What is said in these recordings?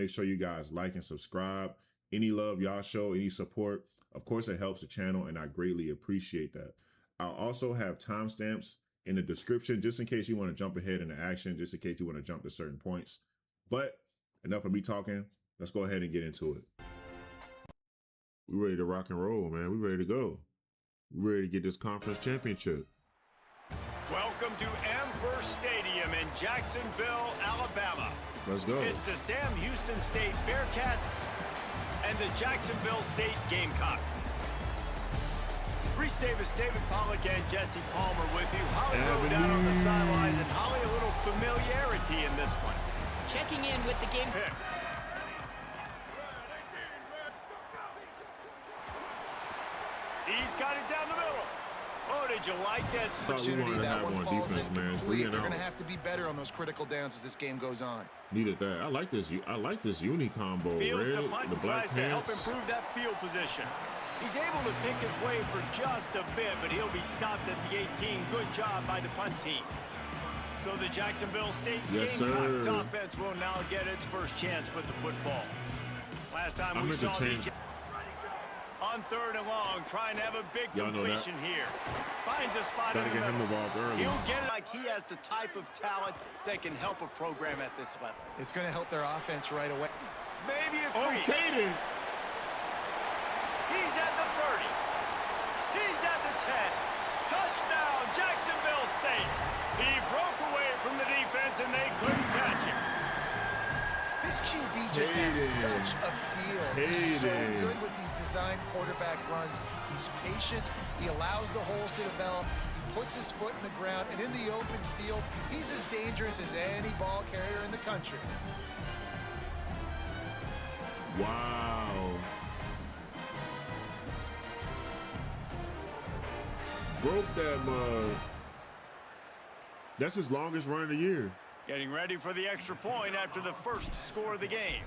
Make sure you guys like and subscribe. Any love y'all show, any support, of course, it helps the channel, and I greatly appreciate that. I'll also have timestamps in the description just in case you want to jump ahead in the action, just in case you want to jump to certain points. But enough of me talking. Let's go ahead and get into it. We ready to rock and roll, man. We ready to go. We ready to get this conference championship. Welcome to Amherst Stadium in Jacksonville, Alabama. Let's go. It's the Sam Houston State Bearcats and the Jacksonville State Gamecocks. Reese Davis, David Pollock, and Jesse Palmer with you. Holly Rowe down on the sidelines, and Holly, a little familiarity in this one. Checking in with the game picks. He's got it down the middle. Oh, did you like that opportunity? That one falls incomplete. They're going to have to be better on those critical downs as this game goes on. Needed that. I like this uni combo. Fields Red, to punt and tries to help improve that field position. He's able to pick his way for just a bit, but he'll be stopped at the 18. Good job by the punt team. So the Jacksonville State Gamecocks offense will now get its first chance with the football. Last time we saw these on 3rd and long, trying to have a big completion here. Finds a spot in the middle. He'll get it like he has the type of talent that can help a program at this level. It's going to help their offense right away. Maybe a crease. Okay. He's at the 30. He's at the 10. Touchdown, Jacksonville State. He broke away from the defense, and they couldn't catch him. This QB just has such a feel. He's so good with these design quarterback runs. He's patient. He allows the holes to develop. He puts his foot in the ground, and in the open field, he's as dangerous as any ball carrier in the country. Wow. Broke that mug. That's his longest run of the year. Getting ready for the extra point after the first score of the game.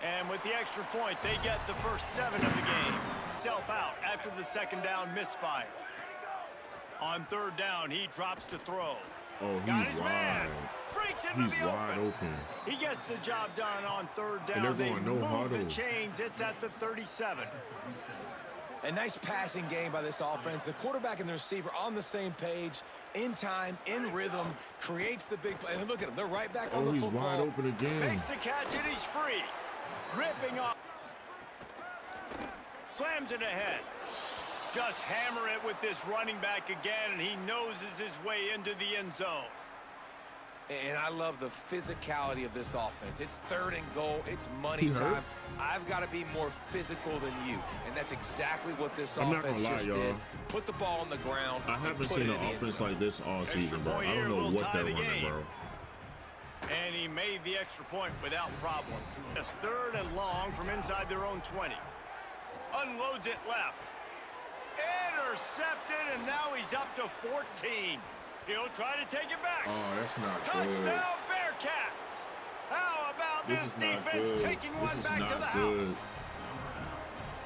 And with the extra point, they get the first 7 of the game. Self out after the second down misfire. On 3rd down, he drops to throw. Oh, he's wide. Breaks into he's the wide open. He gets the job done on 3rd down. And they're going no huddle. The chains. It's at the 37. A nice passing game by this offense. The quarterback and the receiver on the same page, in time, in rhythm, creates the big play. And look at him. They're right back on the football. Oh, he's wide open again. Makes the catch, and he's free. Ripping off. Slams it ahead. Just hammer it with this running back again, and he noses his way into the end zone. And I love the physicality of this offense. It's 3rd and goal. It's money time. I've got to be more physical than you. And that's exactly what this offense just did. Put the ball on the ground. I haven't seen an offense like this all season, bro. I don't know what they're running, bro. And he made the extra point without problem. It's 3rd and long from inside their own 20. Unloads it left. Intercepted, and now he's up to 14. He'll try to take it back. Oh, that's not good. Touchdown, Bearcats. How about this defense taking one back to the house?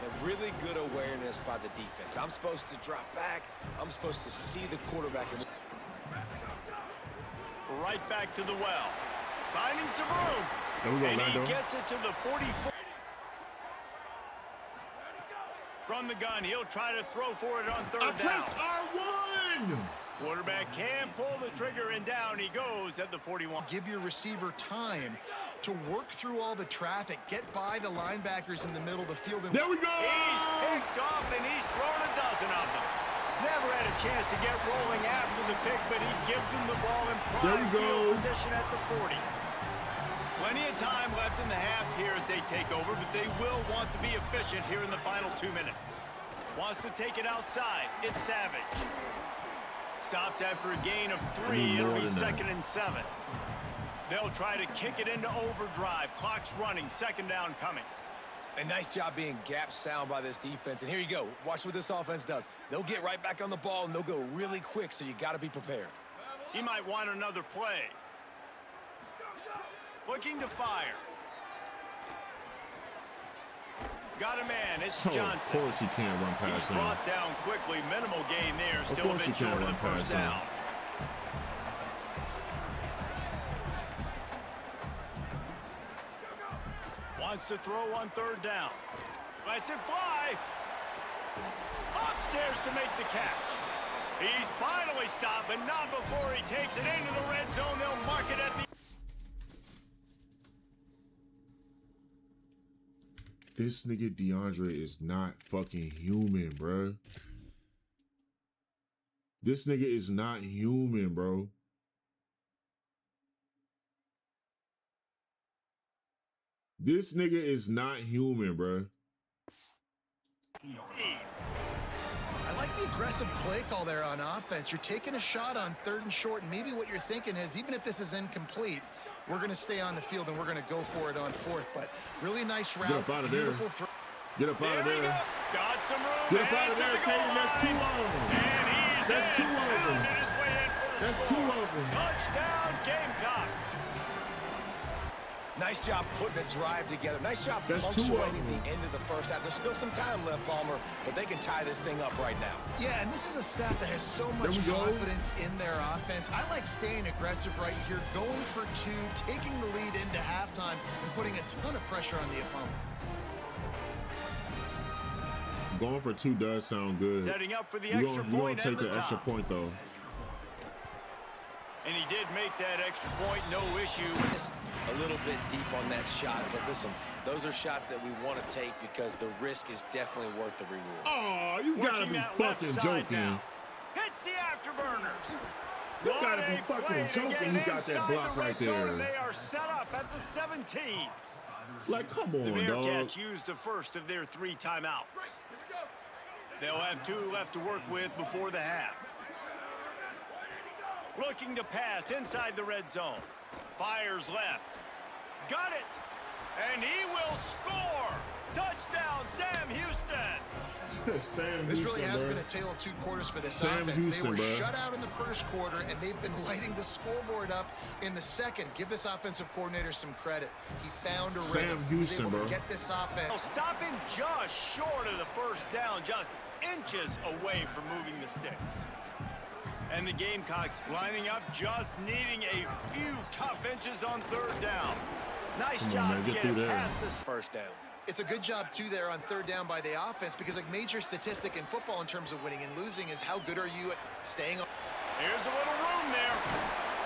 A really good awareness by the defense. I'm supposed to drop back. I'm supposed to see the quarterback. Right back to the well. Finding some room. There we go, and Lando. He gets it to the 44. From the gun, he'll try to throw for it on 3rd down. Press R1! Quarterback can pull the trigger, and down he goes at the 41. Give your receiver time to work through all the traffic, get by the linebackers in the middle of the field. And there we go! He's picked off, and he's thrown a dozen of them. Never had a chance to get rolling after the pick, but he gives him the ball in prime field position at the 40. Plenty of time left in the half here as they take over, but they will want to be efficient here in the final 2 minutes. Wants to take it outside. It's Savage. Stopped after a gain of 3. It'll be 2nd and 7. They'll try to kick it into overdrive. Clock's running. 2nd down coming. A nice job being gap sound by this defense. And here you go. Watch what this offense does. They'll get right back on the ball, and they'll go really quick, so you got to be prepared. He might want another play. Looking to fire. Got a man. It's Johnson. Of course he can't run past him. He's brought down quickly. Minimal gain there. Still a bit short of the first down. Wants to throw on third down. Lets it fly. Upstairs to make the catch. He's finally stopped, but not before he takes it into the red zone. They'll mark it at the... This nigga DeAndre is not fucking human, bro. This nigga is not human, bro. This nigga is not human, bro. I like the aggressive play call there on offense. You're taking a shot on 3rd and short, and maybe what you're thinking is, even if this is incomplete, we're going to stay on the field and we're going to go for it on 4th. But really nice route. Get up out of there. Get up out of there. Got some room. Get up out of there, Caden. That's 2 of them. And he's That's 2 of them. That's 2 of them. Touchdown, Gamecocks. Nice job putting a drive together. Nice job punctuating the end of the first half. There's still some time left, Palmer, but they can tie this thing up right now. Yeah, and this is a staff that has so much confidence in their offense. I like staying aggressive right here, going for 2, taking the lead into halftime, and putting a ton of pressure on the opponent. Going for 2 does sound good. Setting up for the extra point. You gonna take the extra point though. And he did make that extra point, no issue. Missed a little bit deep on that shot, but listen, those are shots that we want to take because the risk is definitely worth the reward. Oh, you gotta be fucking joking. Now. Hits the afterburners. You gotta be fucking joking. He got that block right there. They are set up at the 17. Like, come on, the dog. Bearcats used the first of their 3 timeouts. They'll have 2 left to work with before the half. Looking to pass inside the red zone. Fires left. Got it. And he will score. Touchdown, Sam Houston. Sam this Houston, really has bro. been a tale of 2 quarters for this Sam offense. Houston, they were bro. shut out in the first quarter, and they've been lighting the scoreboard up in the second. Give this offensive coordinator some credit. He found a Sam rhythm. Houston, He was able bro. to get this offense. They'll stop him just short of the first down, just inches away from moving the sticks. And the Gamecocks lining up, just needing a few tough inches on 3rd down. Nice job to get it past this first down. It's a good job, too, there on 3rd down by the offense, because a major statistic in football in terms of winning and losing is how good are you at staying on. Here's a little room there.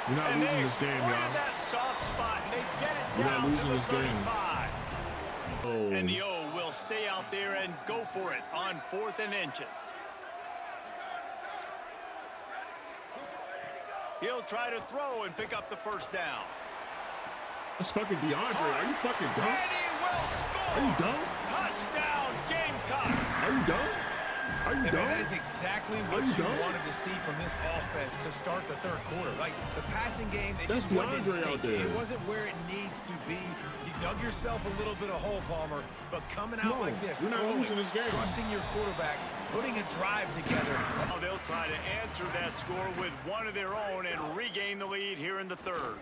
You're not losing this game, y'all. That soft spot, and they get it You're down not losing to the this game. 35. Oh. And the O will stay out there and go for it on 4th and inches. He'll try to throw and pick up the first down. That's fucking DeAndre. Are you fucking dumb? And he will score. Are you dumb? Touchdown, Gamecocks. Are you dumb? Are you dumb? That is exactly what you wanted to see from this offense to start the 3rd quarter. Like, the passing game, it just wasn't in sync. It wasn't where it needs to be. You dug yourself a little bit of hole, Palmer, but coming out like this, you're not losing this game. Trusting your quarterback, putting a drive together. Now they'll try to answer that score with one of their own and regain the lead here in the 3rd.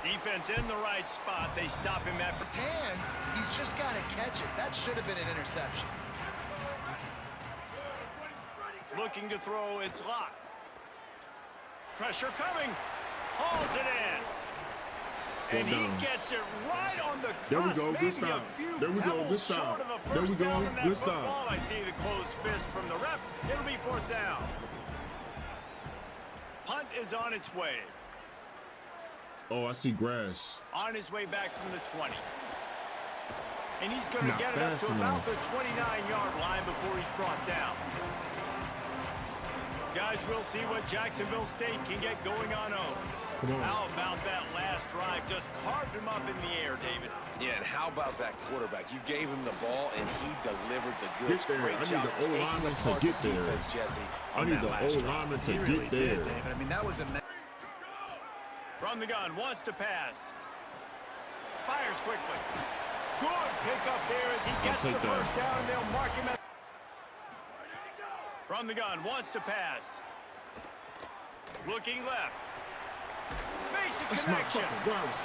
Defense in the right spot. They stop him after his hands. He's just got to catch it. That should have been an interception. looking to throw. It's locked. Pressure coming. Hauls it in. And he gets it right on the cusp. There we go. Good stop. There we go. Good stop. There we go. Good stop. I see the closed fist from the ref. It'll be 4th down. Punt is on its way. Oh, I see grass. On his way back from the 20. And he's going to get it up to about the 29-yard line before he's brought down. Guys, we'll see what Jacksonville State can get going on home. Come on. How about that last drive? Just carved him up in the air, David. Yeah, and how about that quarterback? You gave him the ball, and he delivered the goods. Get there. Great I need job the O-lineman to get there. Defense, Jesse, I need the O-lineman to get there. David. I mean, that was a... From the gun, wants to pass. Fires quickly. Good pickup there as he gets the first down, and they'll mark him at... From the gun, wants to pass. Looking left. Makes a connection.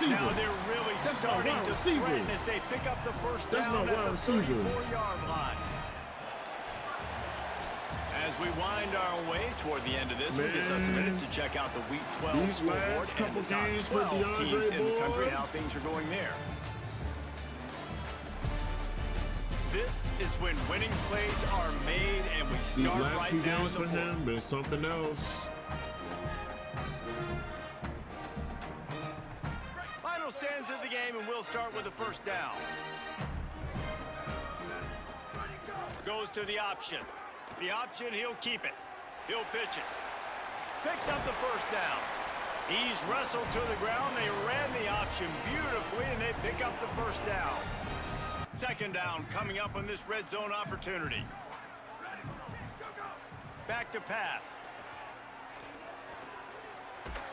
Now they're really starting to threaten as they pick up the first down at the 34-yard line. As we wind our way toward the end of this, we'll give us a minute to check out the Week 12 scoreboard and the top 12 teams in the country, how things are going there. This is when winning plays are made, and we These start last right few now in games the for fourth. him been something else. Final stands of the game, and we'll start with the first down. Goes to the option. The option, he'll keep it. He'll pitch it. Picks up the first down. He's wrestled to the ground. They ran the option beautifully, and they pick up the first down. Second down coming up on this red zone opportunity. Back to pass.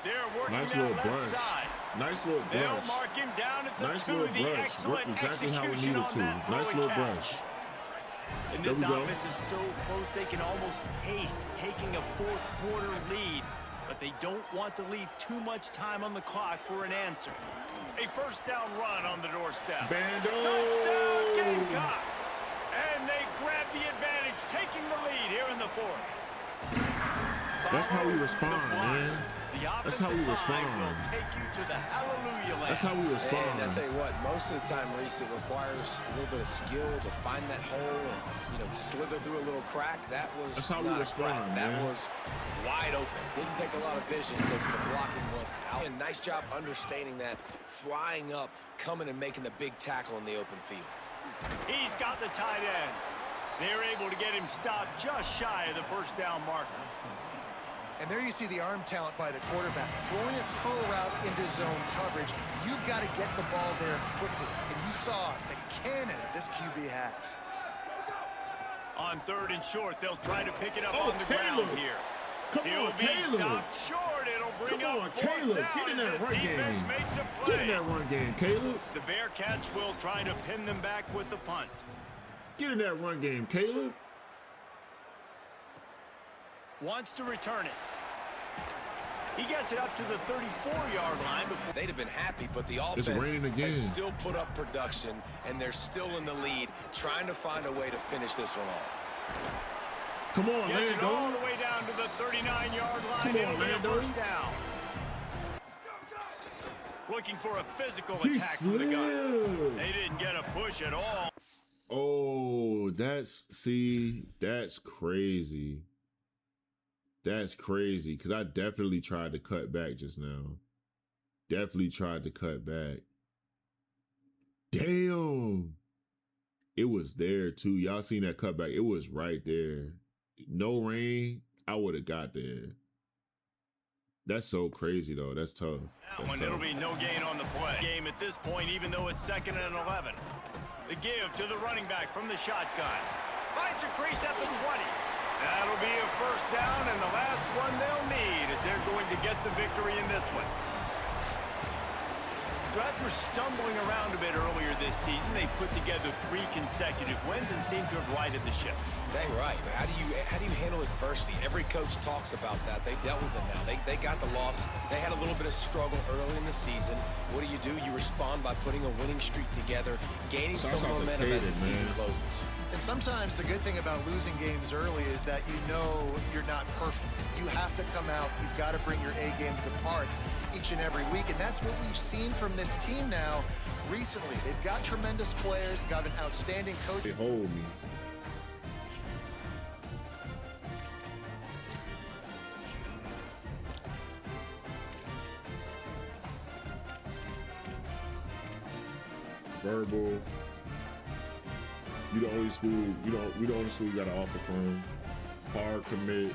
They're working Nice that little left brush. side. Nice little They'll brush. mark him down at the Nice 2. little The brush. excellent Worked exactly how we execution needed on to. that Nice throw little and brush. catch. And There this we go. offense is so close they can almost taste taking a fourth-quarter lead, but they don't want to leave too much time on the clock for an answer. A first down run on the doorstep. Bando! Touchdown, Gamecocks! And they grab the advantage, taking the lead here in the fourth. That's how we Follow respond, the man. blind. The That's how we offensive line respond. will take you to the hallelujah land. That's how we And respond. I'll tell you what, most of the time, Reese, it requires a little bit of skill to find that hole and, slither through a little crack. That was That's how we not a respond, crack. man. That was wide open. Didn't take a lot of vision because the blocking was out. And nice job understanding that, flying up, coming and making the big tackle in the open field. He's got the tight end. They're able to get him stopped just shy of the first down marker. And there you see the arm talent by the quarterback, throwing a curl route into zone coverage. You've got to get the ball there quickly. And you saw the cannon this QB has. On third and short, they'll try to pick it up Oh, on the Caleb. ground here. Come He'll on, be Caleb. stopped short. It'll bring Come up on, fourth Caleb. down Get in as that this run defense game. makes a Get in play. that run game, Caleb. The Bearcats will try to pin them back with the punt. Get in that run game, Caleb. Wants to return it. He gets it up to the 34-yard line before. They'd have been happy, but the It's offense raining again. has still put up production, and they're still in the lead, trying to find a way to finish this one off. Come on, Gets it all Lando. the way down to the 39-yard line. Come on, It'll be a Lando. first down. Looking for a physical He attack from the gun. slid. They didn't get a push at all. Oh, that's crazy. That's crazy because I definitely tried to cut back just now. Definitely tried to cut back. Damn. It was there too. Y'all seen that cutback? It was right there. No rain, I would have got there. That's so crazy though. That's tough. That one, it'll be no gain on the play. Game at this point, even though it's 2nd and 11. The give to the running back from the shotgun. Finds a crease at the 20. That'll be a first down, and the last one they'll need as they're going to get the victory in this one. So after stumbling around a bit earlier this season, they put together 3 consecutive wins and seem to have righted the ship. Dang right. How do you handle adversity? Every coach talks about that. They dealt with it now. They got the loss. They had a little bit of struggle early in the season. What do? You respond by putting a winning streak together, gaining some momentum as the season closes. And sometimes the good thing about losing games early is that you know you're not perfect. You have to come out. You've got to bring your A game to the park each and every week. And that's what we've seen from this team now recently. They've got tremendous players, got an outstanding coach. They hold me. Verbal. You the only school, we the only school you got to offer from. Hard commit.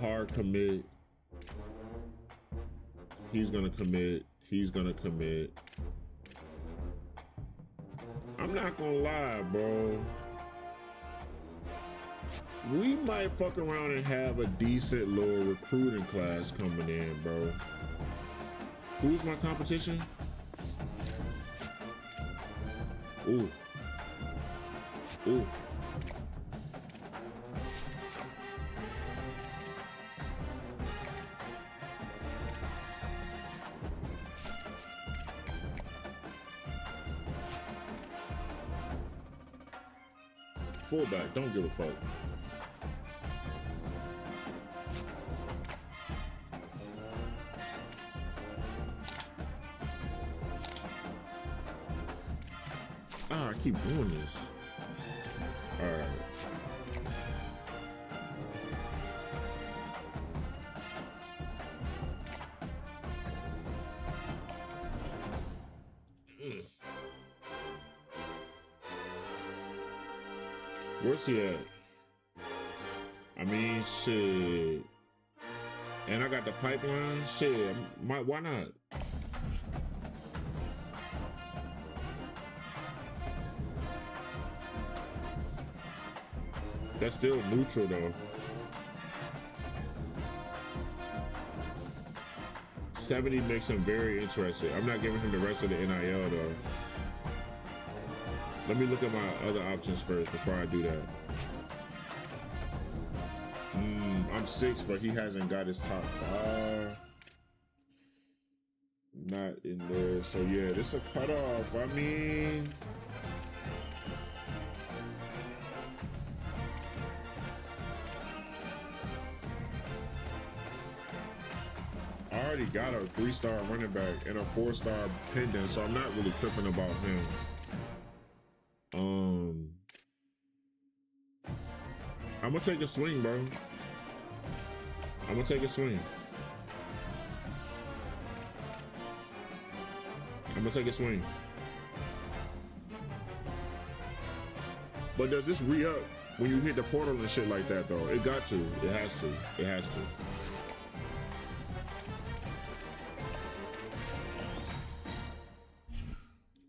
Hard commit. He's gonna commit. He's gonna commit. I'm not gonna lie, bro. We might fuck around and have a decent little recruiting class coming in, bro. Who's my competition? Ooh. Ooh. Fullback, don't give a fuck. keep doing this? All right. Where's he at? I mean, shit. And I got the pipeline. Shit, why not? That's still neutral though. 70 makes him very interested. I'm not giving him the rest of the NIL though. Let me look at my other options first before I do that. I'm 6, but he hasn't got his top 5. Not in there. So yeah, this a cutoff. I mean, I already got a 3-star running back and a 4-star pendant, so I'm not really tripping about him. I'm gonna take a swing, bro. I'm gonna take a swing. I'm gonna take a swing. But does this re-up when you hit the portal and shit like that though? It got to. It has to. It has to.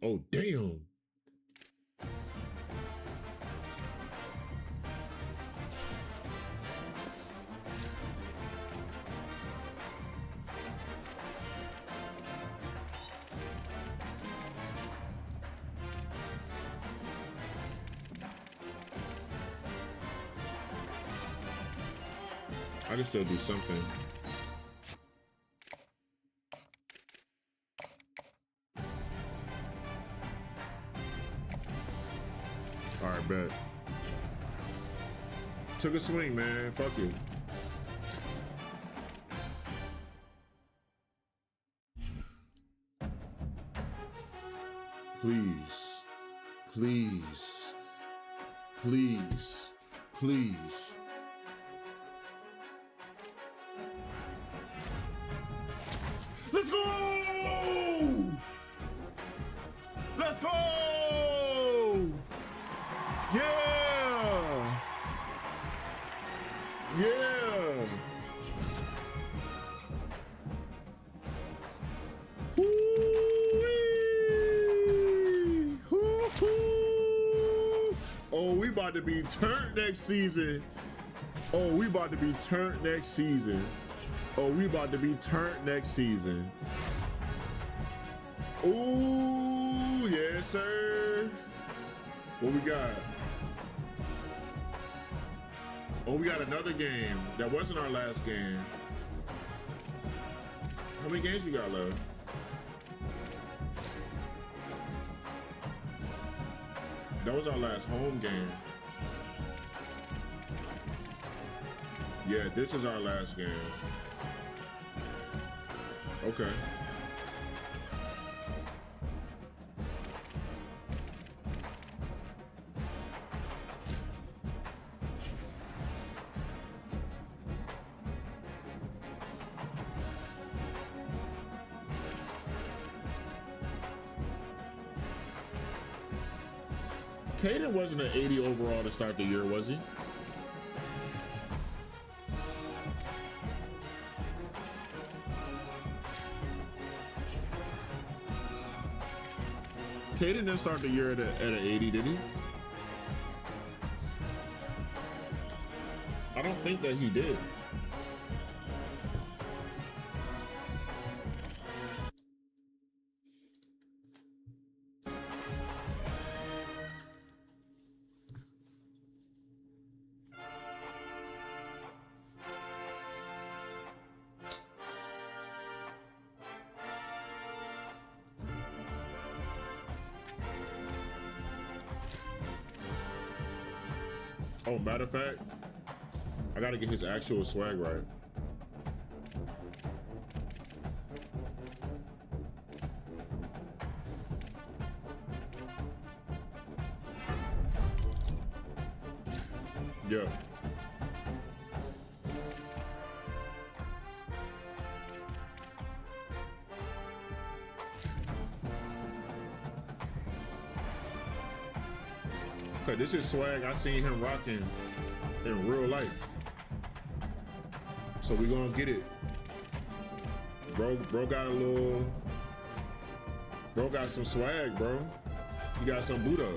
Oh, damn. I can still do something. All right, bet. Took a swing, man. Fuck it. Please, please, please, please. Let's go! Let's go! Yeah! Yeah! Hoo-wee! Hoo-hoo! Oh, we about to be turned next season. Oh, we about to be turned next season. Oh, we about to be turned next season. Ooh, yes, sir. What we got? Oh, we got another game. That wasn't our last game. How many games we got left? That was our last home game. Yeah, this is our last game. Okay. Caden wasn't an 80 overall to start the year, was he? Caden didn't start the year at an 80, did he? I don't think that he did. Oh, matter of fact, I gotta get his actual swag right. Yeah. Okay, this is swag I seen him rocking in real life. So we gonna get it. Bro got a little. Bro got some swag, bro. He got some boot up.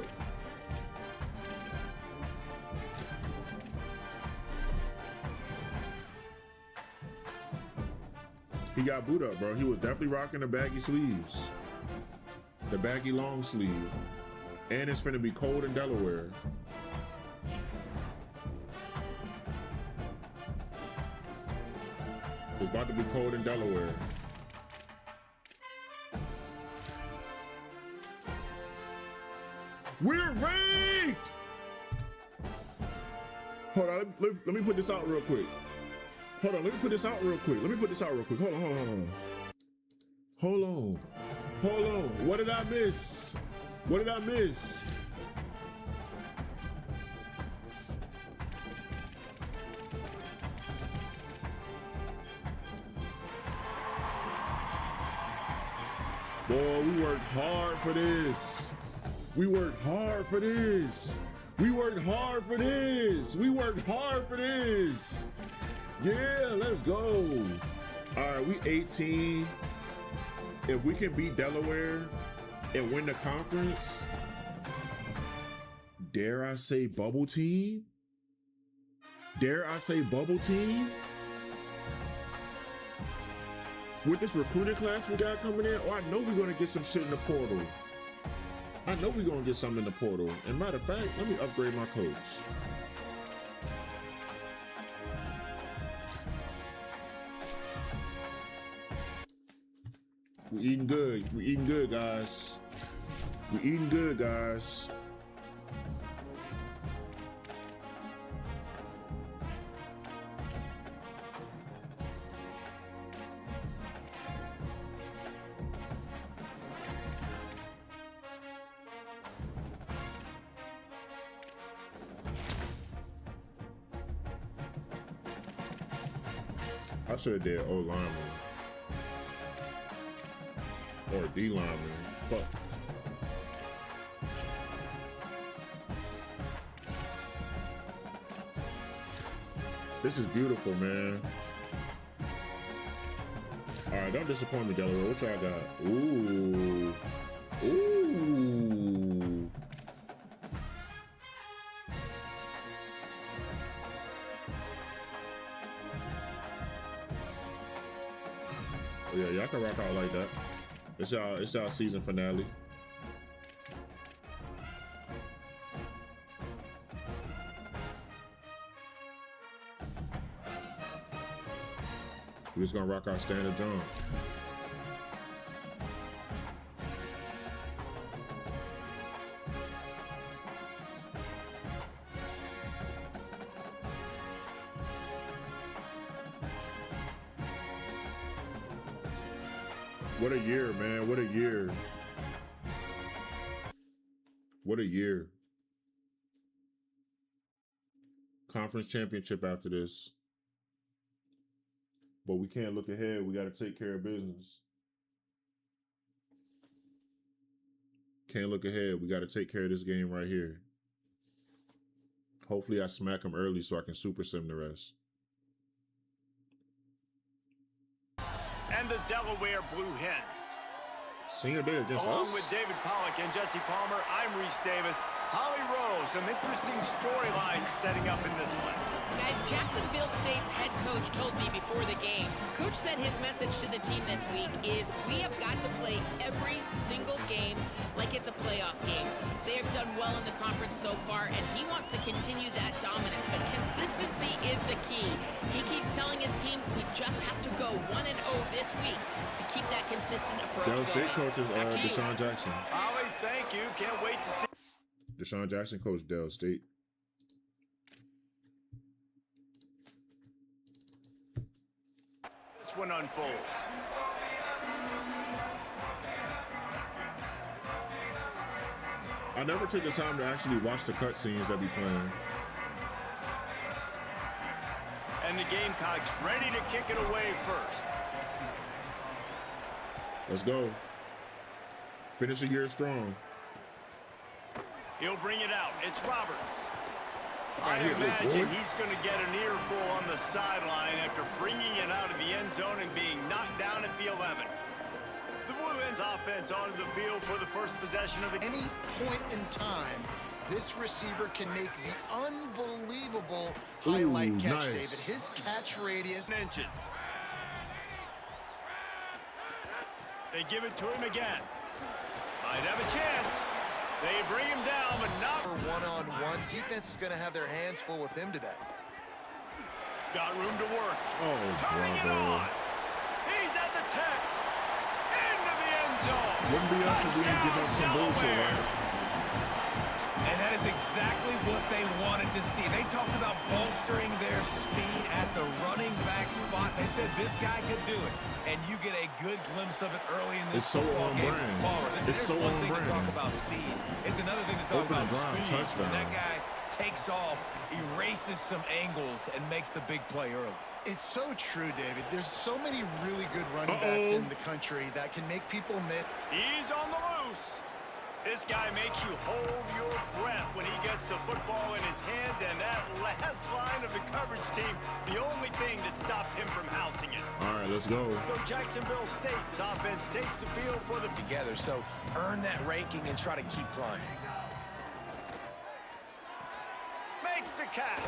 He got boot up, bro. He was definitely rocking the baggy sleeves. The baggy long sleeve. And it's finna be cold in Delaware. It's about to be cold in Delaware. We're ranked! Hold on, let me put this out real quick. Hold on, let me put this out real quick. Hold on. Hold on. What did I miss? What did I miss? Boy, we worked hard for this. We worked hard for this. We worked hard for this. We worked hard for this. Yeah, let's go. All right, we 18. If we can beat Delaware and win the conference, dare I say bubble team? Dare I say bubble team? With this recruiting class we got coming in, I know we're gonna get some shit in the portal. I know we're gonna get something in the portal. And matter of fact, let me upgrade my coach. We eating good. We eating good, guys. We eating good, guys. I should have did O lineman or D lineman. Fuck. This is beautiful, man. All right, don't disappoint me, Delaware. What y'all got? Ooh. Ooh. Yeah, y'all can rock out like that. It's y'all season finale. We're just gonna rock our standard John. What a year, man. What a year. What a year. Conference championship after this. But we can't look ahead. We got to take care of business. Can't look ahead. We got to take care of this game right here. Hopefully I smack them early so I can super sim the rest. And the Delaware Blue Hens. Senior day against Along us? with David Pollock and Jesse Palmer, I'm Reese Davis. Holly Rose, some interesting storylines setting up in this one. Guys, Jacksonville State's head coach told me before the game, Coach said his message to the team this week is we have got to play every single game like it's a playoff game. They have done well in the conference so far, and he wants to continue that dominance, but consistency is the key. He keeps telling his team we just have to go 1-0 this week to keep that consistent approach Delaware State going. coach is Deshaun Jackson. Holly, thank you. Can't wait to see. Deshaun Jackson coached Delaware State. This one unfolds. I never took the time to actually watch the cutscenes that be playing. the Gamecocks ready to kick it away first. Let's go. Finish the year strong. He'll bring it out. It's Roberts. I imagine he's going to get an earful on the sideline after bringing it out of the end zone and being knocked down at the 11. The Blue Hens offense onto the field for the first possession of the Any point in time, this receiver can make the unbelievable highlight catch, David. His catch radius. Inches. They give it to him again. Might have a chance. They bring him down, but not for one-on-one. Defense is going to have their hands full with him today. Got room to work. Oh, turning it on. He's at the 10. Into the end zone. Wouldn't be us if we didn't give up some bullshit, right? And that is exactly what they wanted to see. They talked about bolstering their speed at the running back spot. They said this guy could do it. And you get a good glimpse of it early in this football game. It's so on brand. It's one thing to talk about speed. It's another thing to talk about speed. When that guy takes off, erases some angles, and makes the big play early. It's so true, David. There's so many really good running backs in the country that can make people miss. He's on the loose. This guy makes you hold your breath when he gets the football in his hands, and that last line of the coverage team, the only thing that stopped him from housing it. All right, let's go. So Jacksonville State's offense takes the field for the together, so earn that ranking and try to keep climbing. Makes the catch.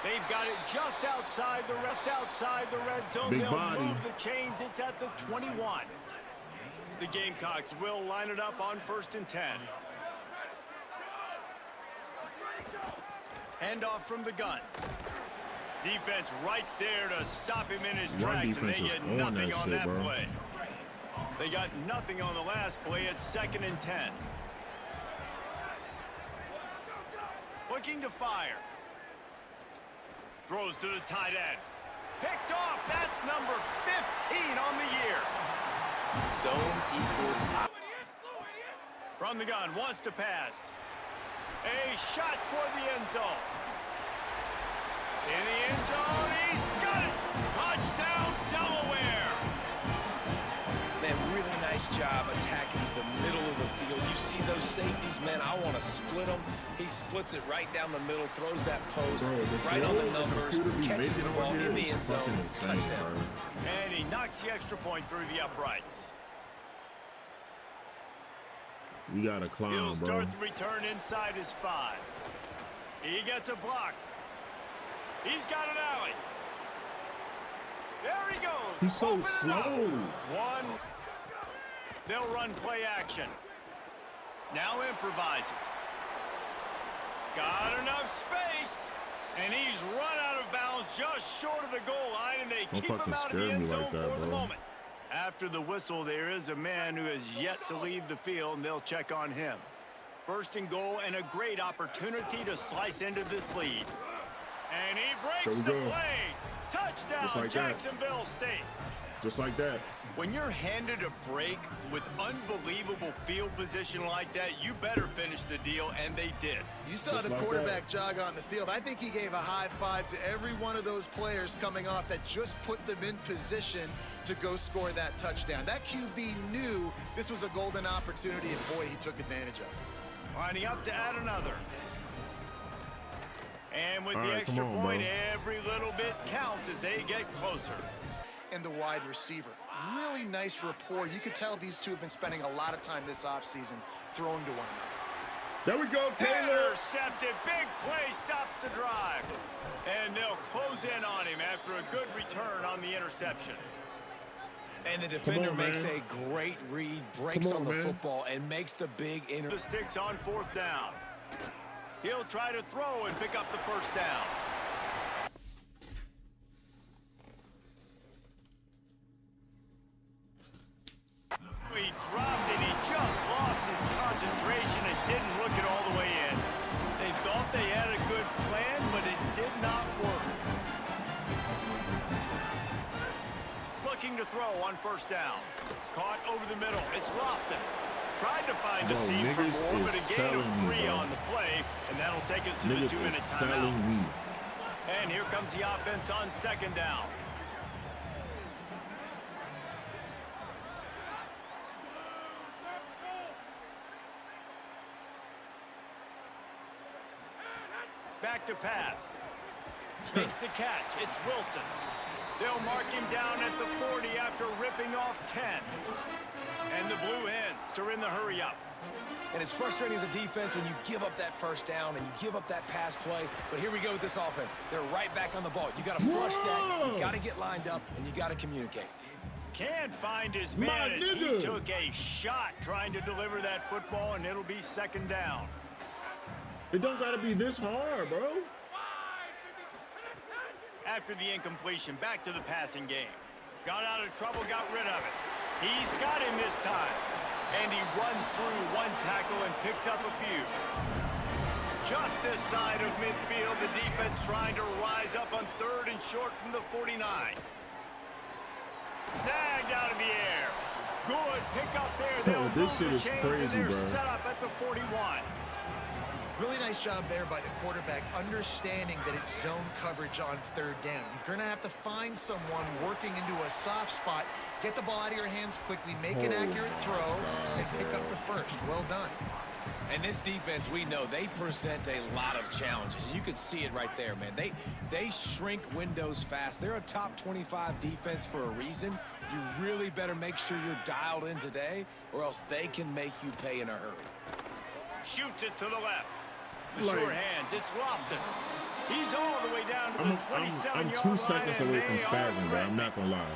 They've got it just outside the red zone. Big They'll body. move the chains. It's at the 21. The Gamecocks will line it up on 1st and 10. Handoff from the gun. Defense right there to stop him in his tracks, and they get nothing on that play. They got nothing on the last play. It's 2nd and 10. Looking to fire. Throws to the tight end. Picked off. That's number 15 on the year. Zone equals out. From the gun, wants to pass. A shot toward the end zone. In the end zone, he's got it. Touchdown, Delaware. Man, really nice job attacking the middle of the field. You see those safeties, man, I want to split them. He splits it right down the middle, throws that post, right on the numbers, catches the ball in the end zone. Touchdown. And he knocks the extra point through the uprights. We got to climb, He'll bro. start the return inside his 5. He gets a block. He's got an alley. There he goes. He's so slow. 1. They'll run play action. Now improvising. Got enough space. And he's run out of bounds just short of the goal line, and they keep him out of the end zone for the moment. After the whistle, there is a man who has yet to leave the field, and they'll check on him. 1st and goal, and a great opportunity to slice into this lead. And he breaks the play. Touchdown, Jacksonville State. Just like that. When you're handed a break with unbelievable field position like that, you better finish the deal, and they did. You saw the quarterback jog on the field. I think he gave a high five to every one of those players coming off that just put them in position to go score that touchdown. That QB knew this was a golden opportunity, and boy, he took advantage of it. Lining up to add another. And with the extra point, every little bit counts as they get closer. And the wide receiver. Really nice rapport. You could tell these two have been spending a lot of time this offseason throwing to one another. There we go, Taylor. Intercepted. Big play stops the drive. And they'll close in on him after a good return on the interception. And the defender makes a great read, breaks on the football, and makes the big The sticks on 4th down. He'll try to throw and pick up the 1st down. He dropped it. He just lost his concentration and didn't look it all the way in. They thought they had a good plan, but it did not work. Looking to throw on 1st down. Caught over the middle. It's Lofton. Tried to find a seam for more, but a gain of 3 on the play, and that'll take us to the 2-minute timeout. And here comes the offense on second down. Back to pass. Makes the catch. It's Wilson. They'll mark him down at the 40 after ripping off 10. And the Blue Hens are in the hurry up. And it's frustrating as a defense when you give up that first down and you give up that pass play. But here we go with this offense. They're right back on the ball. You got to flush that. You got to get lined up, and you got to communicate. Can't find his man as he took a shot trying to deliver that football, and it'll be second down. It don't got to be this hard, bro. After the incompletion, back to the passing game. Got out of trouble, got rid of it. He's got him this time. And he runs through one tackle and picks up a few. Just this side of midfield, the defense trying to rise up on third and short from the 49. Snagged out of the air. Good pick up there. Oh, this shit is crazy, bro. Set up at the 41. Really nice job there by the quarterback, understanding that it's zone coverage on third down. You're going to have to find someone working into a soft spot, get the ball out of your hands quickly, make an accurate throw, and pick up the first. Well done. And this defense, we know, they present a lot of challenges. And you can see it right there, man. They shrink windows fast. They're a top 25 defense for a reason. You really better make sure you're dialed in today, or else they can make you pay in a hurry. Shoots it to the left. The short hands, it's Lofton. He's all the way down to the 27-yard line. I'm 2 seconds away from spazzing, bro. I'm not gonna lie.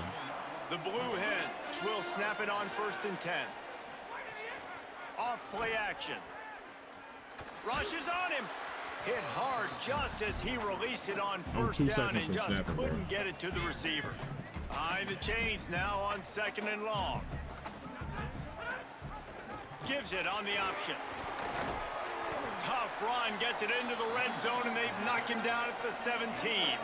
The Blue Hens will snap it on 1st and 10. Off play action. Rushes on him. Hit hard just as he released it on 1st down and just couldn't get it to the receiver. Behind the chains now on 2nd and long. Gives it on the option. Tough run, gets it into the red zone, and they knock him down at the 17.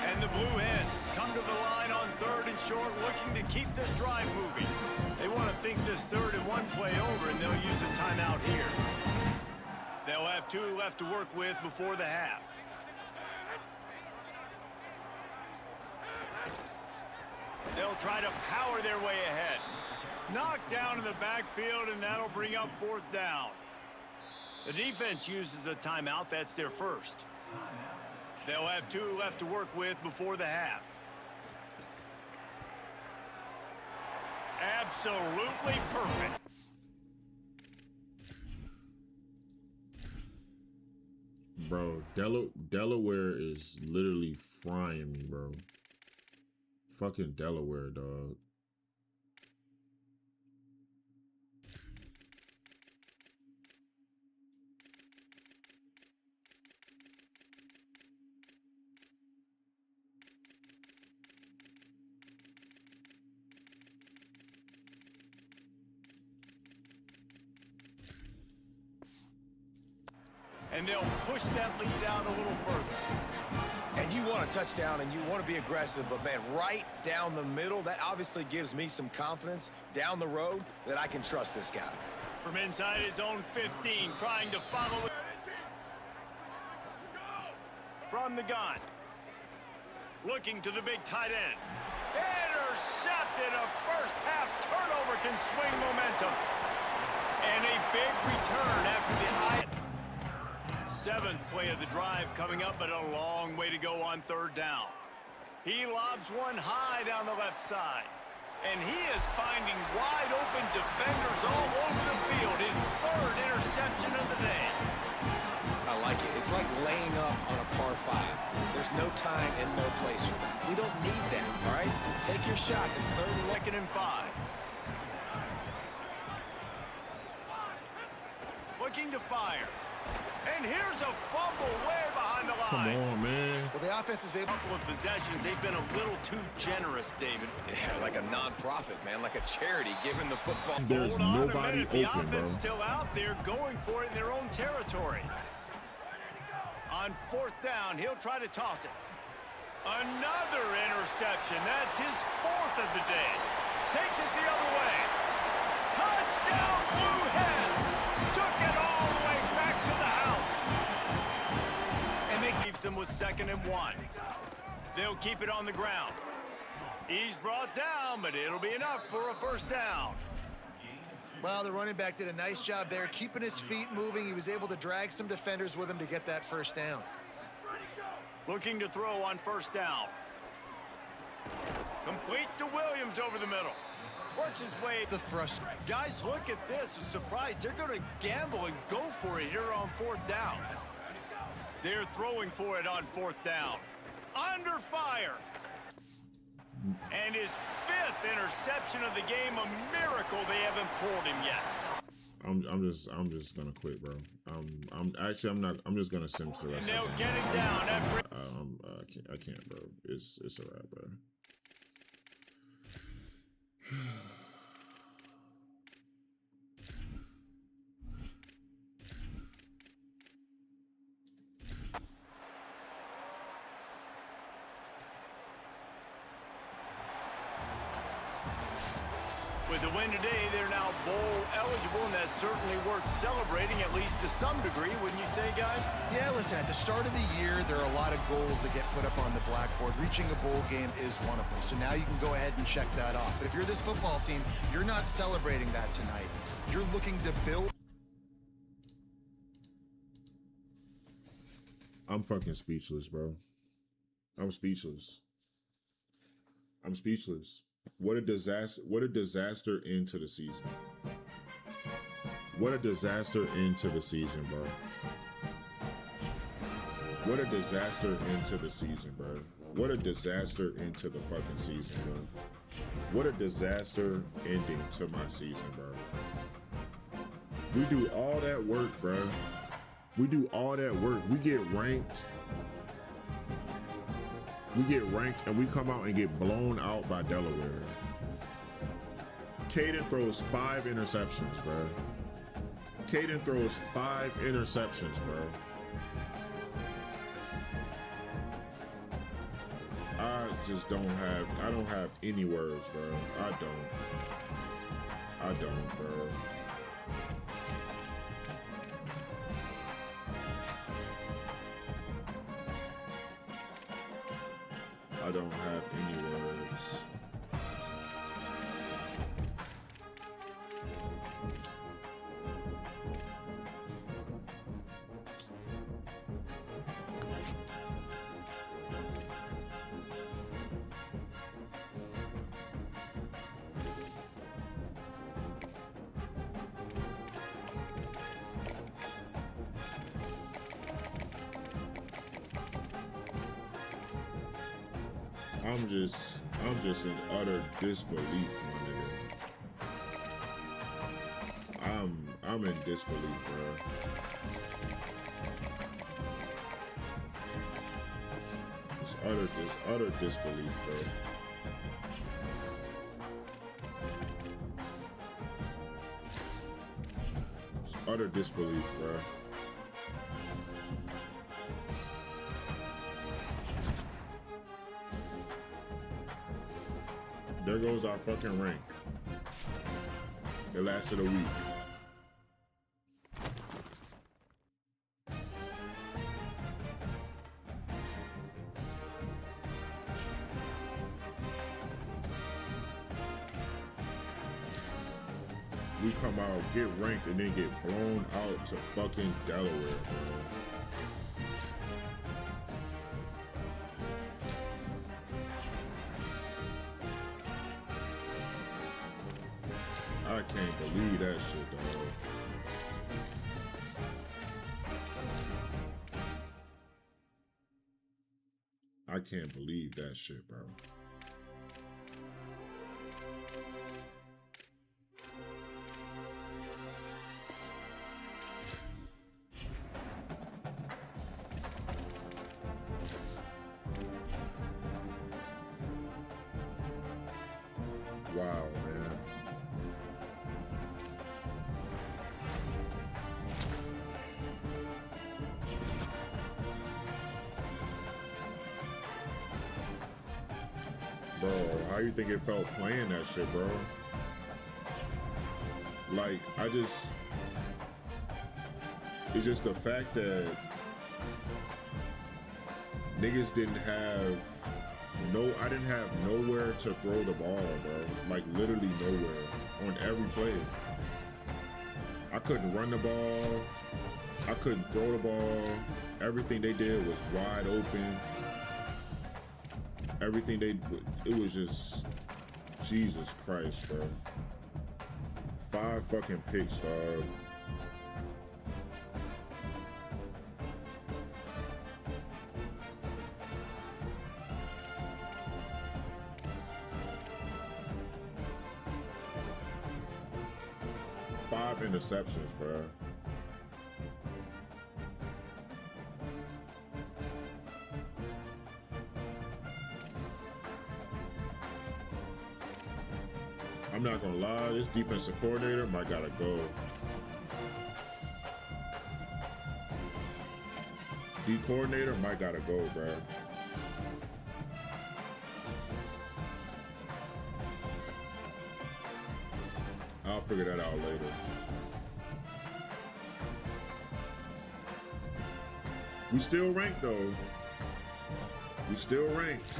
And the Blue Hens come to the line on 3rd and short, looking to keep this drive moving. They want to think this 3rd and 1 play over, and they'll use a timeout here. They'll have 2 left to work with before the half. They'll try to power their way ahead. Knocked down in the backfield, and that'll bring up 4th down. The defense uses a timeout. That's their first. They'll have 2 left to work with before the half. Absolutely perfect. Bro, Delaware is literally frying me, bro. Fucking Delaware, dog. And they'll push that lead out a little further. And you want a touchdown and you want to be aggressive, but man, right down the middle, that obviously gives me some confidence down the road that I can trust this guy. From inside his own 15, trying to follow it. From the gun. Looking to the big tight end. Intercepted. A first half turnover can swing momentum. And a big return after the 7th play of the drive coming up, but a long way to go on 3rd down. He lobs one high down the left side. And he is finding wide open defenders all over the field. His 3rd interception of the day. I like it. It's like laying up on a par 5. There's no time and no place for that. We don't need that, all right? Take your shots. It's 3rd and 2nd and 5. Looking to fire. And here's a fumble way behind the line. Come on, man. Well, the offense is able. Couple of possessions, they've been a little too generous, David. Yeah, like a non-profit, man, like a charity, giving the football. There's nobody open, the offense bro. Still out there going for it in their own territory. On 4th down, he'll try to toss it. Another interception. That's his 4th of the day. Takes it the other way. Touchdown, Blue Hens. Took it all the way back to the house. them with 2nd and 1. They'll keep it on the ground. He's brought down, but it'll be enough for a 1st down. Well, the running back did a nice job there, keeping his feet moving. He was able to drag some defenders with him to get that 1st down. Looking to throw on 1st down. Complete to Williams over the middle. Works his way. The thrust. Guys, look at this. I'm surprised. They're going to gamble and go for it here on 4th down. They're throwing for it on 4th down. Under fire. And his 5th interception of the game. A miracle they haven't pulled him yet. I'm just gonna quit, bro. I'm not. I'm just gonna sim to the rest. And they'll of the get it down after. I can't, bro. It's a wrap, bro. With the win today, they're now bowl eligible, and that's certainly worth celebrating, at least to some degree, wouldn't you say, guys? Yeah, listen, at the start of the year, there are a lot of goals that get put up on the blackboard. Reaching a bowl game is one of them. So now you can go ahead and check that off. But if you're this football team, you're not celebrating that tonight. You're looking to build. I'm fucking speechless, bro. I'm speechless. I'm speechless. What a disaster. What a disaster into the season. What a disaster into the season, bro. What a disaster into the season, bro. What a disaster into the fucking season, bro. What a disaster ending to my season, bro. We do all that work, bro. We do all that work. We get ranked. We get ranked and we come out and get blown out by Delaware. Caden throws 5 interceptions, bro. Caden throws 5 interceptions, bro. I don't have any words, bro. I don't, bro. I don't have any words. I'm just in utter disbelief, my nigga. I'm in disbelief, bro. It's utter disbelief, bro. It's utter disbelief, bro. There goes our fucking rank. It lasted a week. We come out, get ranked, and then get blown out to fucking Delaware, bro. I can't believe that shit, dog. I can't believe that shit, bro. Wow, man. Bro, how you think it felt playing that shit, bro? Like, it's just the fact that Niggas didn't have I didn't have nowhere to throw the ball, bro. Like literally nowhere on every play. I couldn't run the ball. I couldn't throw the ball. Everything they did was wide open. Everything it was just, Jesus Christ, bro. 5 fucking picks, dog. Interceptions, bro. I'm not gonna lie, this defensive coordinator might gotta go. D coordinator might gotta go, bro. I'll figure that out later. We still ranked though. We still ranked.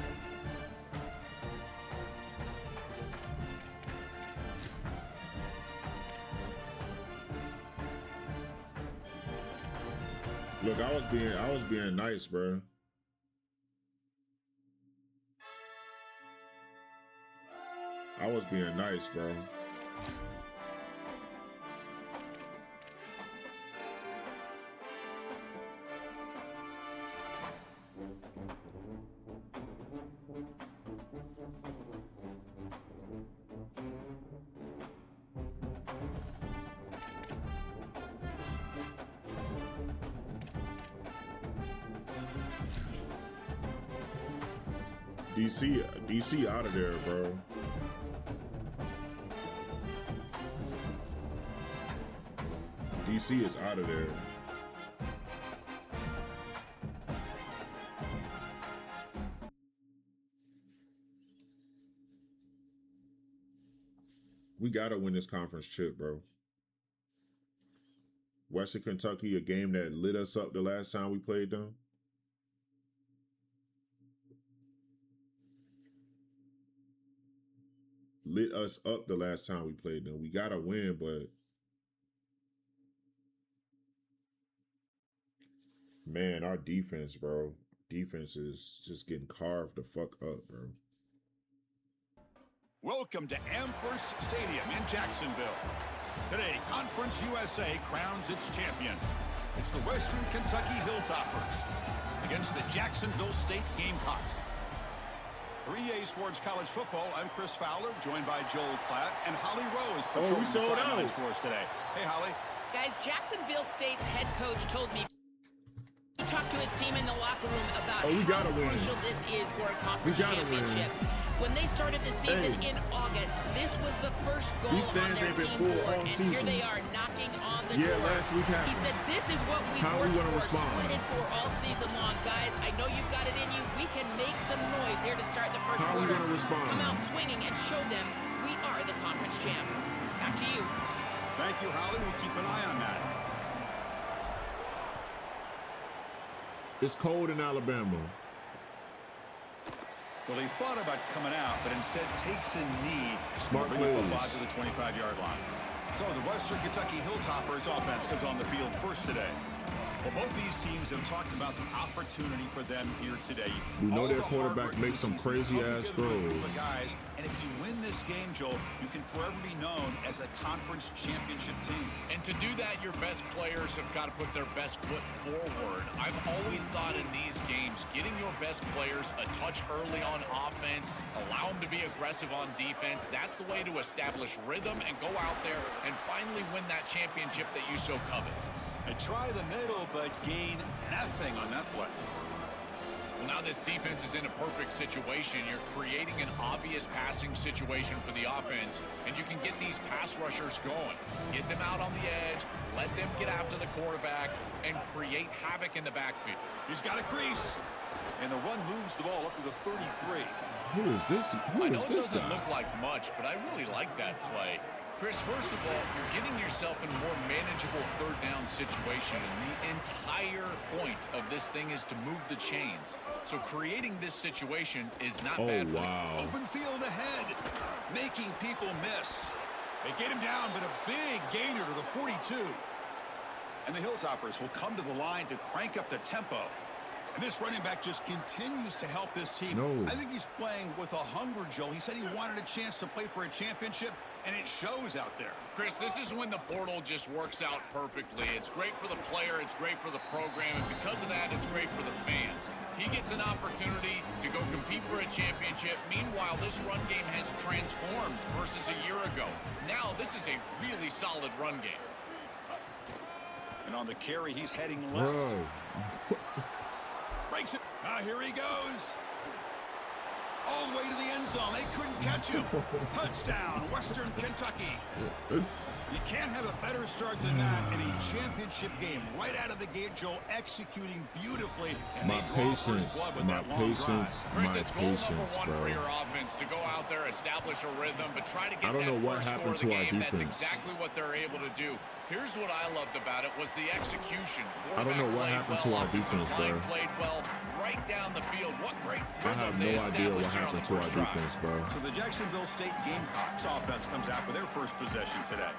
Look, I was being nice, bro. I was being nice, bro. DC out of there, bro. DC is out of there. We gotta win this conference chip, bro. Western Kentucky, a game that lit us up the last time we played them. Lit us up the last time we played them. We gotta win, but man, our defense, bro. Defense is just getting carved the fuck up, bro. Welcome to Amherst Stadium in Jacksonville. Today, Conference USA crowns its champion. It's the Western Kentucky Hilltoppers against the Jacksonville State Gamecocks. For EA Sports College Football, I'm Chris Fowler, joined by Joel Klatt, and Holly Rowe is patrolling the sidelines for us today. Hey, Holly. Guys, Jacksonville State's head coach told me he talked to his team in the locker room about how crucial this is for a conference championship. When they started the season in August, this was the first goal on their team board, and here they are knocking on the door. Last week happened. He said, this is what we worked for, sweated for all season long. Guys, I know you've got it in you. We can make some noise here to start the first quarter. Let's come out swinging and show them we are the conference champs. Back to you. Thank you, Holly. We'll keep an eye on that. It's cold in Alabama. Well, he thought about coming out, but instead takes a knee. Smart plays. To the 25-yard line. So the Western Kentucky Hilltoppers offense comes on the field first today. Well, both these teams have talked about the opportunity for them here today. We know their quarterback makes some crazy-ass throws. Guys, and if you win this game, Joel, you can forever be known as a conference championship team. And to do that, your best players have got to put their best foot forward. I've always thought in these games, getting your best players a touch early on offense, allow them to be aggressive on defense, that's the way to establish rhythm and go out there and finally win that championship that you so covet. And try the middle, but gain nothing on that play. Well, now this defense is in a perfect situation. You're creating an obvious passing situation for the offense, and you can get these pass rushers going. Get them out on the edge, let them get after the quarterback, and create havoc in the backfield. He's got a crease, and the run moves the ball up to the 33. Who is this? Who I know is it this doesn't guy? look like much, but I really like that play. Chris, first of all, you're getting yourself in a more manageable third down situation, and the entire point of this thing is to move the chains. So creating this situation is not bad for you. Open field ahead, making people miss. They get him down, but a big gainer to the 42. And the Hilltoppers will come to the line to crank up the tempo. And this running back just continues to help this team. I think he's playing with a hunger, Joe. He said he wanted a chance to play for a championship, and it shows out there. Chris, this is when the portal just works out perfectly. It's great for the player, it's great for the program, and because of that, it's great for the fans. He gets an opportunity to go compete for a championship. Meanwhile, this run game has transformed versus a year ago. Now, this is a really solid run game. And on the carry, he's heading left. Breaks it. Here he goes. All the way to the end zone. They couldn't catch him. Touchdown, Western Kentucky. You can't have a better start than that in a championship game. Right out of the gate, Joe executing beautifully. And my patience, my patience, Chris, it's goal number one for your offense to go out there, establish a rhythm, but try to get that first score of the game. That's exactly what they're able to do. Here's what I loved about it was the execution. I don't know what happened to our defense, bro. Played well right down the field. What great I have no idea what happened to our defense, bro. So the Jacksonville State Gamecocks offense comes out for their first possession today.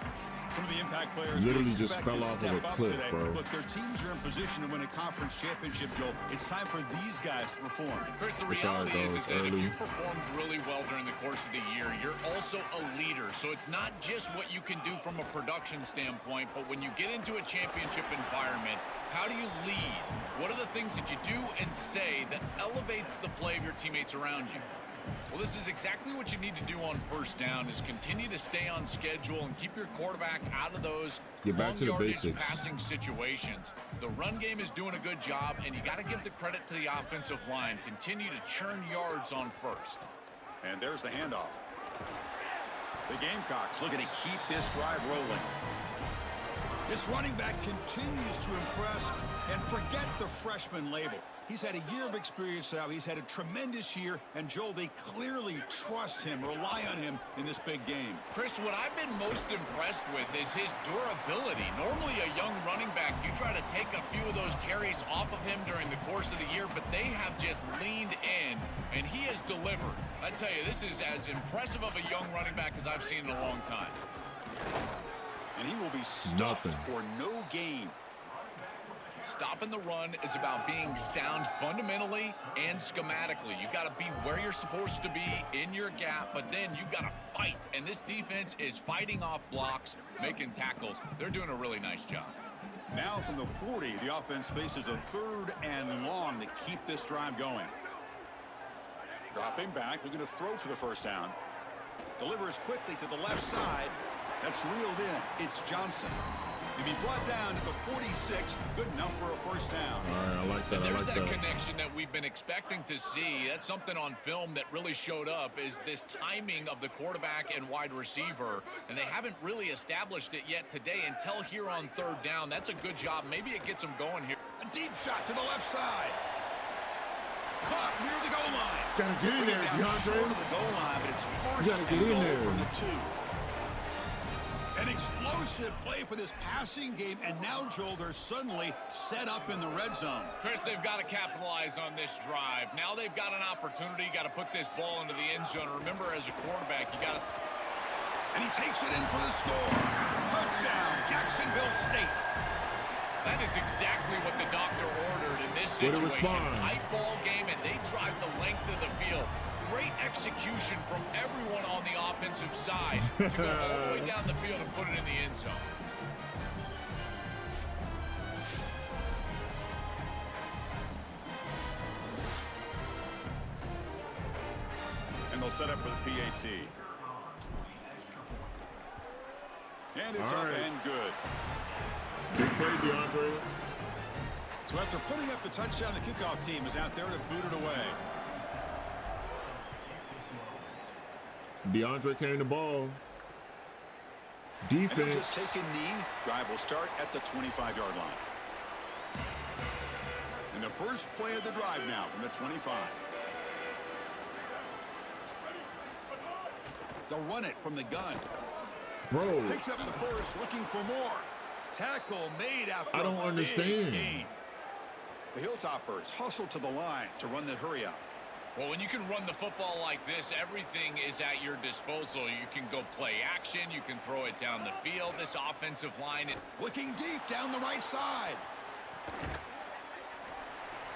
Some of the impact players literally just fell off of a cliff, bro. Look, their teams are in position to win a conference championship, Joel. It's time for these guys to perform. Chris, the reality is that if you performed really well during the course of the year, you're also a leader. So it's not just what you can do from a production standpoint, but when you get into a championship environment, how do you lead? What are the things that you do and say that elevates the play of your teammates around you? Well, this is exactly what you need to do on first down is continue to stay on schedule and keep your quarterback out of those long-yardage passing situations. The run game is doing a good job, and you got to give the credit to the offensive line. Continue to churn yards on first. And there's the handoff. The Gamecocks looking to keep this drive rolling. This running back continues to impress, and forget the freshman label. He's had a year of experience now. He's had a tremendous year, and Joel, they clearly trust him, rely on him in this big game. Chris, what I've been most impressed with is his durability. Normally a young running back, you try to take a few of those carries off of him during the course of the year, but they have just leaned in, and he has delivered. I tell you, this is as impressive of a young running back as I've seen in a long time. And he will be stuffed for no gain. Stopping the run is about being sound fundamentally and schematically. You got to be where you're supposed to be in your gap, but then you got to fight. And this defense is fighting off blocks, making tackles. They're doing a really nice job. Now from the 40, the offense faces a 3rd and long to keep this drive going. Dropping back, looking to throw for the first down. Delivers quickly to the left side. That's reeled in. It's Johnson. To be brought down to the 46, good enough for a first down. All right, I like that. And there's that connection that we've been expecting to see. That's something on film that really showed up is this timing of the quarterback and wide receiver. And they haven't really established it yet today until here on 3rd down. That's a good job. Maybe it gets them going here. A deep shot to the left side. Caught near the goal line. Gotta get in there, DeAndre. Short of the goal line, but it's first and goal from the 2. An explosive play for this passing game, and now, Joel, they're suddenly set up in the red zone. Chris, they've got to capitalize on this drive. Now they've got an opportunity. You got to put this ball into the end zone. Remember, as a quarterback, you got to... And he takes it in for the score. Touchdown, Jacksonville State. That is exactly what the doctor ordered in this situation. Tight ball game, and they drive the length of the field. Great execution from everyone on the offensive side to go all the way down the field and put it in the end zone. And they'll set up for the PAT. And it's up and good. Big play, DeAndre. So after putting up the touchdown, the kickoff team is out there to boot it away. DeAndre carrying the ball. Defense. And just take a knee. Drive will start at the 25-yard line. And the first play of the drive now from the 25. They'll run it from the gun. Bro. Picks up the first, looking for more. Tackle made after I don't understand. Gain. The Hilltoppers hustle to the line to run the hurry up. Well, when you can run the football like this, everything is at your disposal. You can go play action. You can throw it down the field. This offensive line. Looking deep down the right side.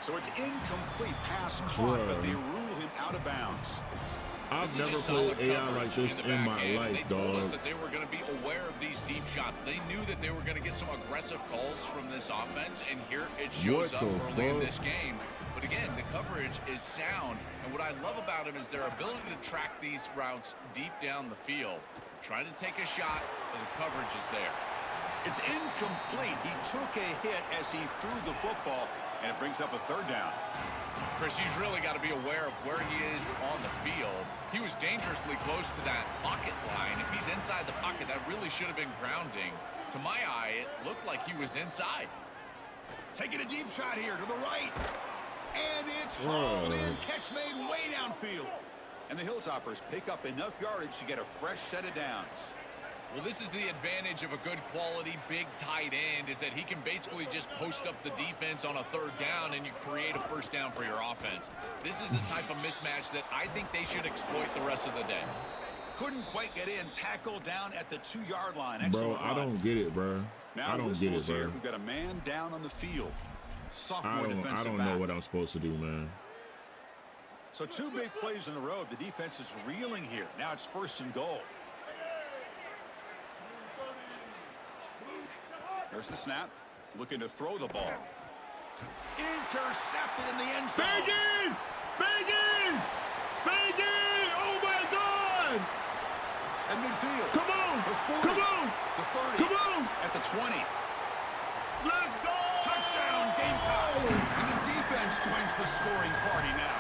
So it's incomplete pass caught, but they rule him out of bounds. I've never played AI like this in my life, dog. They told us dog. that they were going to be aware of these deep shots. They knew that they were going to get some aggressive calls from this offense, and here it shows up early in this game. But again, the coverage is sound, and what I love about him is their ability to track these routes deep down the field. Trying to take a shot, but the coverage is there. It's incomplete. He took a hit as he threw the football, and it brings up a third down. Chris, he's really got to be aware of where he is on the field. He was dangerously close to that pocket line. If he's inside the pocket, that really should have been grounding. To my eye, it looked like he was inside. Taking a deep shot here to the right. And it's hauled in. Catch made way downfield. And the Hilltoppers pick up enough yardage to get a fresh set of downs. Well, this is the advantage of a good quality big tight end, is that he can basically just post up the defense on a third down and you create a first down for your offense. This is the type of mismatch that I think they should exploit the rest of the day. Couldn't quite get in. Tackle down at the 2-yard line. Excellent Bro, I don't get it, bro. Now I don't get it, bro. Here. We've got a man down on the field. Sophomore defensive I don't know what I'm supposed to do, man. So 2 big plays in a row. The defense is reeling here. Now it's 1st and goal. There's the snap. Looking to throw the ball. Intercepted in the end zone. Fagans! Fagans! Fagans! Oh, my God! At midfield. Come on! The 40. Come on! The 30. Come on! At the 20. Let's go! Touchdown, Gamecocks! And the defense joins the scoring party now.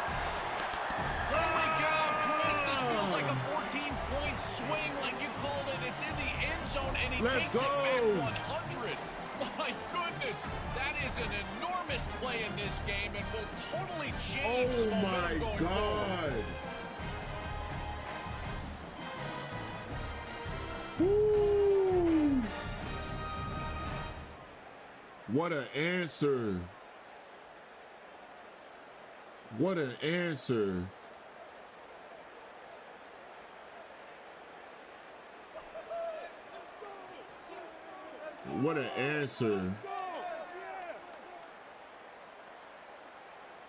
Holy cow, Chris, this feels like a 14-point swing like you called it. It's in the end zone, and he takes it back 100. My goodness, that is an enormous play in this game and will totally change the momentum going forward. Woo! What an answer. What an answer. What an answer.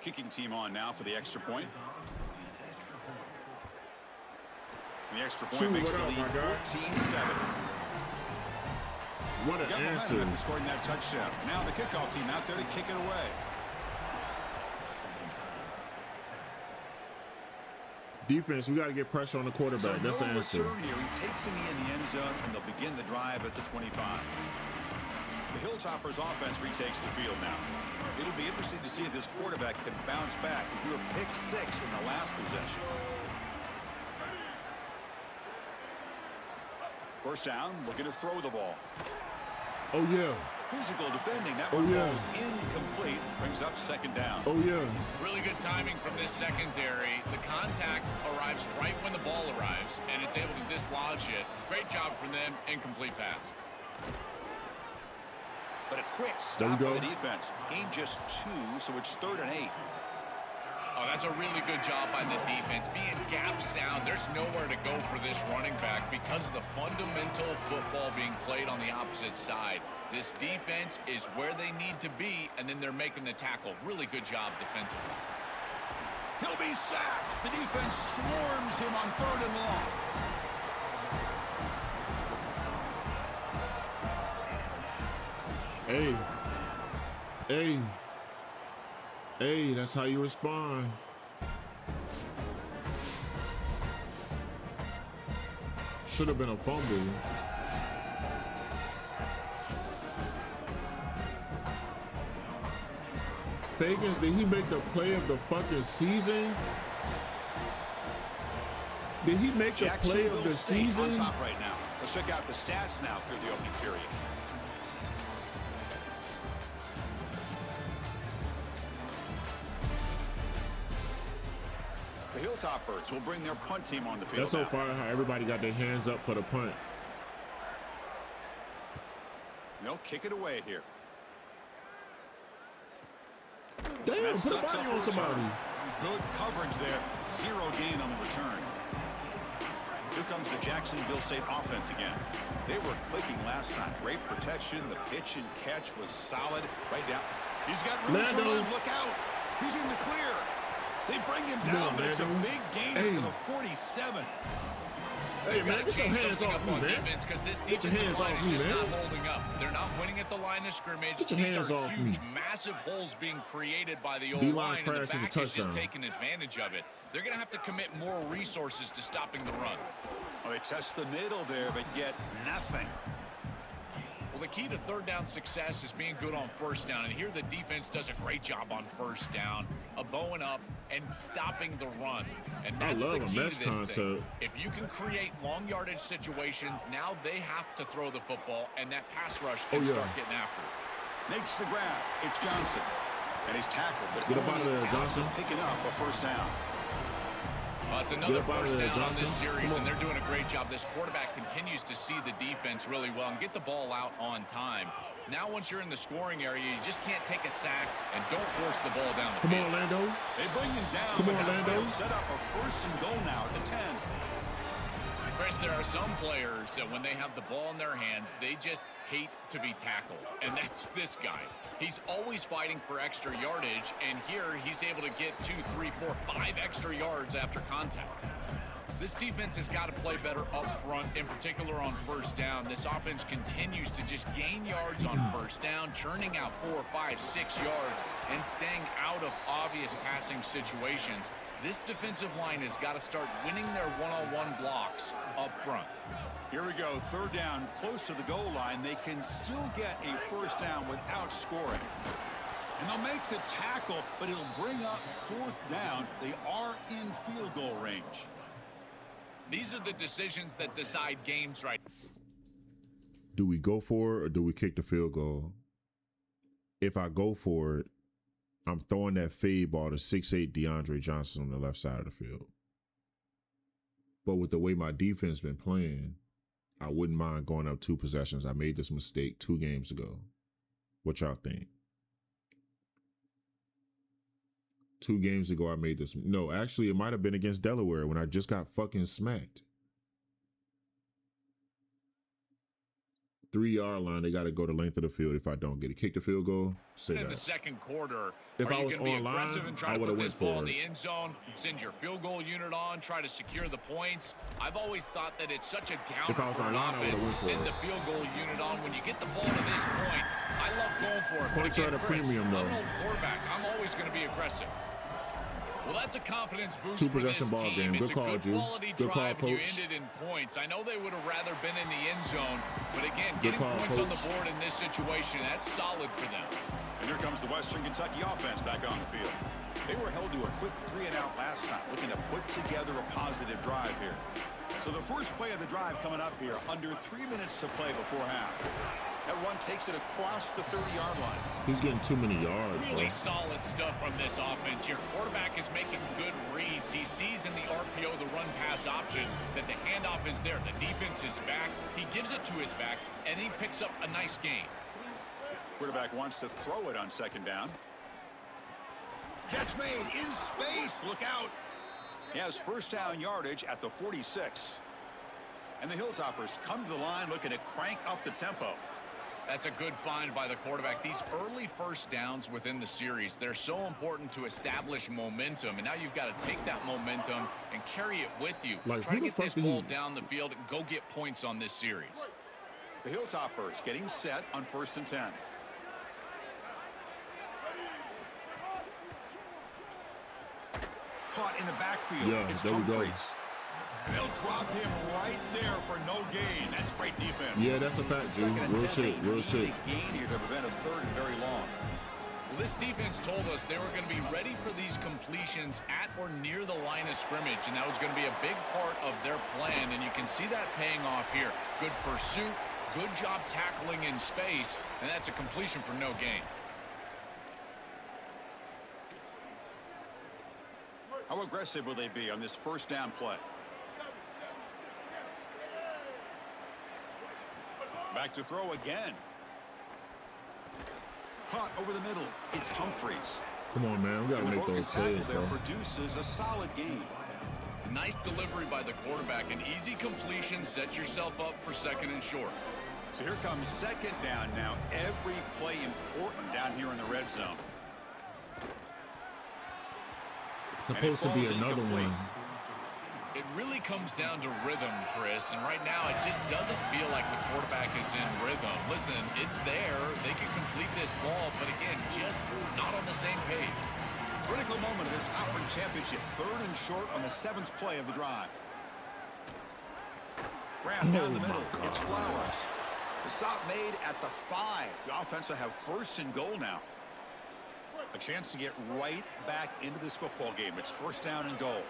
Kicking team on now for the extra point. And the extra point makes the lead 14-7. What an answer. Scoring that touchdown. Now the kickoff team out there to kick it away. Defense, we got to get pressure on the quarterback. So that's the answer. Here. He takes him in the end zone, and they'll begin the drive at the 25. The Hilltoppers offense retakes the field now. It'll be interesting to see if this quarterback can bounce back. He threw a pick 6 in the last possession. First down, looking to throw the ball. Oh, yeah. Physical defending. That one falls incomplete. Brings up 2nd down. Oh, yeah. Really good timing from this secondary. The contact arrives right when the ball arrives, and it's able to dislodge it. Great job from them. Incomplete pass. But a quick stop by the defense. Gain just 2, so it's 3rd and 8. Oh, that's a really good job by the defense. Being gap sound, there's nowhere to go for this running back because of the fundamental football being played on the opposite side. This defense is where they need to be, and then they're making the tackle. Really good job defensively. He'll be sacked. The defense swarms him on 3rd and long. Hey. Hey. Hey, that's how you respond. Should have been a fumble. Fagans, did he make the play of the fucking season? Did he make the play of the season? On top right now. Let's check out the stats now through the opening period. Hilltoppers will bring their punt team on the field. That's so far how everybody got their hands up for the punt. kick it away here. Damn, put a body on somebody. Good coverage there. 0 gain on the return. Here comes the Jacksonville State offense again. They were clicking last time. Great protection. The pitch and catch was solid. Right down. He's got room to run. Look out. He's in the clear. They bring him down. It's a big gain for the 47. Hey, man, get your hands off me, man. Because this defensive line is just not holding up. They're not winning at the line of scrimmage. Get your hands off me. These are huge, massive holes being created by the O-line, and the back is just taking advantage of it. They're going to have to commit more resources to stopping the run. Well, they test the middle there, but get nothing. Well, the key to third down success is being good on first down, and here the defense does a great job on first down, bowing up and stopping the run. And that's the key to this thing. If you can create long yardage situations, now they have to throw the football, and that pass rush can start getting after it. Makes the grab. It's Johnson. And he's tackled, but get up out of there, Johnson. Picking up a first down. Well, it's another first down on this series, and they're doing a great job. This quarterback continues to see the defense really well and get the ball out on time. Now, once you're in the scoring area, you just can't take a sack and don't force the ball down the field. Come on, Orlando. They bring him down. Come on, Orlando. Set up a first and goal now at the 10. Chris, there are some players that when they have the ball in their hands, they just hate to be tackled, and that's this guy. He's always fighting for extra yardage, and here he's able to get 2, 3, 4, 5 extra yards after contact. This defense has got to play better up front, in particular on first down. This offense continues to just gain yards on first down, churning out 4, 5, 6 yards, and staying out of obvious passing situations. This defensive line has got to start winning their one-on-one blocks up front. Here we go, third down, close to the goal line. They can still get a first down without scoring. And they'll make the tackle, but it'll bring up fourth down. They are in field goal range. These are the decisions that decide games right. Do we go for it or do we kick the field goal? If I go for it, I'm throwing that fade ball to 6'8" DeAndre Johnson on the left side of the field. But with the way my defense been playing, I wouldn't mind going up 2 possessions. I made this mistake 2 games ago. What y'all think? 2 games ago, I made this. No, actually, it might have been against Delaware when I just got fucking smacked. 3-yard line, they got to go the length of the field if I don't get it. Kick the field goal, sit in out. the second quarter, if are I you was going to be online, aggressive and try I to would put have this went ball for in it. the end zone, send your field goal unit on, try to secure the points? I've always thought that it's such a downer If I was for an online, I offense would've to went for send it. the field goal unit on. When you get the ball to this point, I love going for it. Points But are again, at a Chris, premium, though. I'm an old quarterback. I'm always going to be aggressive. Well, that's a confidence boost 2 for this possession ball team. game. It's Good call, a good Drew. quality Good call, drive, and you coach. ended in points. I know they would have rather been in the end zone, but again, Good getting call, points on the coach. board in this situation, that's solid for them. And here comes the Western Kentucky offense back on the field. They were held to a quick 3-and-out last time, looking to put together a positive drive here. So the first play of the drive coming up here, under 3 minutes to play before half. That run takes it across the 30-yard line. He's getting too many yards, Really bro. solid stuff from this offense. Your quarterback is making good reads. He sees in the RPO, the run-pass option, that the handoff is there. The defense is back. He gives it to his back, and he picks up a nice gain. Quarterback wants to throw it on second down. Catch made in space. Look out. He has first down yardage at the 46. And the Hilltoppers come to the line looking to crank up the tempo. That's a good find by the quarterback. These early first downs within the series, they're so important to establish momentum. And now you've got to take that momentum and carry it with you. Like, Try to who the get this fuck ball down the field and go get points on this series. The Hilltoppers getting set on 1st and 10. Caught in the backfield. Yeah, It's there we go. Humphreys. They'll drop him right there for no gain. That's great defense. Yeah, that's a fact, dude. Second and Real 10, shit, they real need shit. a gain here to prevent a third and very long. Well, this defense told us they were going to be ready for these completions at or near the line of scrimmage, and that was going to be a big part of their plan, and you can see that paying off here. Good pursuit, good job tackling in space, and that's a completion for no gain. How aggressive will they be on this first down play? Back to throw again. Caught over the middle. It's Humphreys. Come on, man. We got to make those plays, there bro. produces a solid game. It's a nice delivery by the quarterback. An easy completion. Set yourself up for 2nd and short. So here comes 2nd down now. Every play important down here in the red zone. It's supposed to be another one. It really comes down to rhythm, Chris, and right now it just doesn't feel like the quarterback is in rhythm. Listen, it's there. They can complete this ball, but again, just not on the same page. Critical moment of this conference championship. 3rd and short on the 7th play of the drive. Grab down the middle. It's Flowers. The stop made at the 5. The offense will have 1st and goal now. A chance to get right back into this football game. It's 1st down and goal.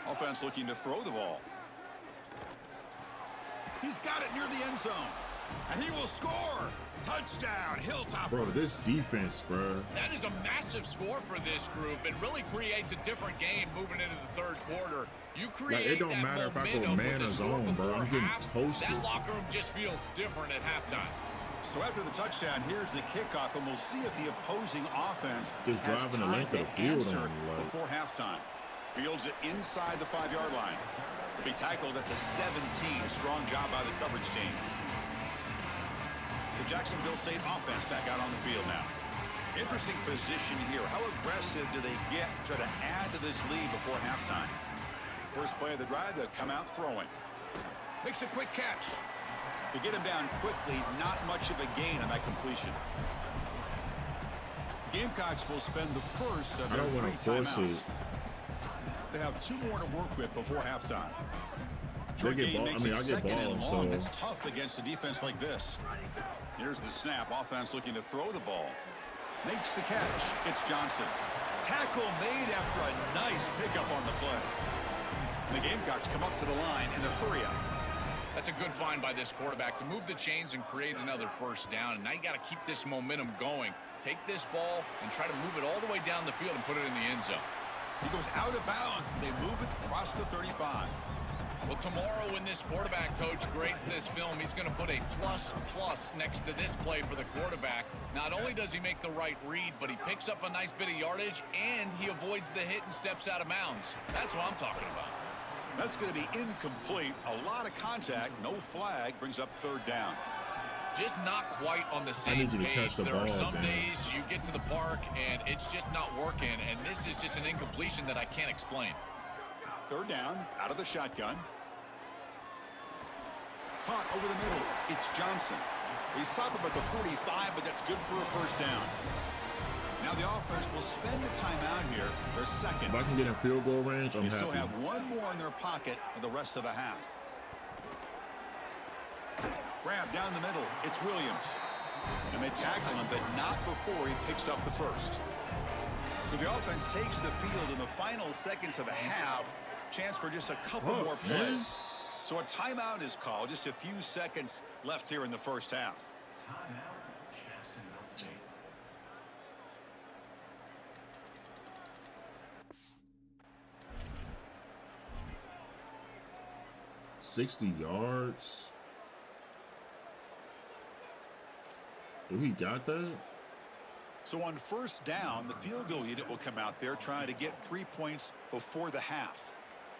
Offense looking to throw the ball. He's got it near the end zone. And he will score. Touchdown, Hilltoppers. Bro, this defense, bro. That is a massive score for this group. It really creates a different game moving into the 3rd quarter. You create Like, it don't matter if I go man or zone, bro. I'm getting toasted. That locker room just feels different at halftime. So after the touchdown, here's the kickoff, and we'll see if the opposing offense just driving the length of the field on me, like. Before halftime. Fields it inside the 5-yard line. He'll be tackled at the 17. Strong job by the coverage team. The Jacksonville State offense back out on the field now. Interesting position here. How aggressive do they get to try to add to this lead before halftime? First play of the drive, they'll come out throwing. Makes a quick catch. To get him down quickly, not much of a gain on that completion. Gamecocks will spend the first of their 3 timeouts. They have 2 more to work with before halftime. They get ball. I mean, I get balls, so it's tough against a defense like this. Here's the snap. Offense looking to throw the ball. Makes the catch. It's Johnson. Tackle made after a nice pickup on the play. And the Gamecocks come up to the line in a hurry up. That's a good find by this quarterback to move the chains and create another 1st down. And now you got to keep this momentum going. Take this ball and try to move it all the way down the field and put it in the end zone. He goes out of bounds, but they move it across the 35. Well, tomorrow when this quarterback coach grades this film, he's going to put a plus next to this play for the quarterback. Not only does he make the right read, but he picks up a nice bit of yardage, and he avoids the hit and steps out of bounds. That's what I'm talking about. That's going to be incomplete. A lot of contact, no flag, brings up 3rd down. Just not quite on the same page. There are some days you get to the park and it's just not working, and this is just an incompletion that I can't explain. 3rd down, out of the shotgun. Caught over the middle. It's Johnson. They stop him at the 45, but that's good for a 1st down. Now the offense will spend the timeout here. Their 2nd. If I can get in field goal range, I'm happy. They still have 1 more in their pocket for the rest of the half. Grab down the middle. It's Williams. And they tackle him, but not before he picks up the 1st. So the offense takes the field in the final seconds of the half. Chance for just a couple more plays. So a timeout is called. Just a few seconds left here in the 1st half. Timeout, Jacksonville State. 60 yards. Oh, he got that? So on 1st down, the field goal unit will come out there trying to get 3 points before the half.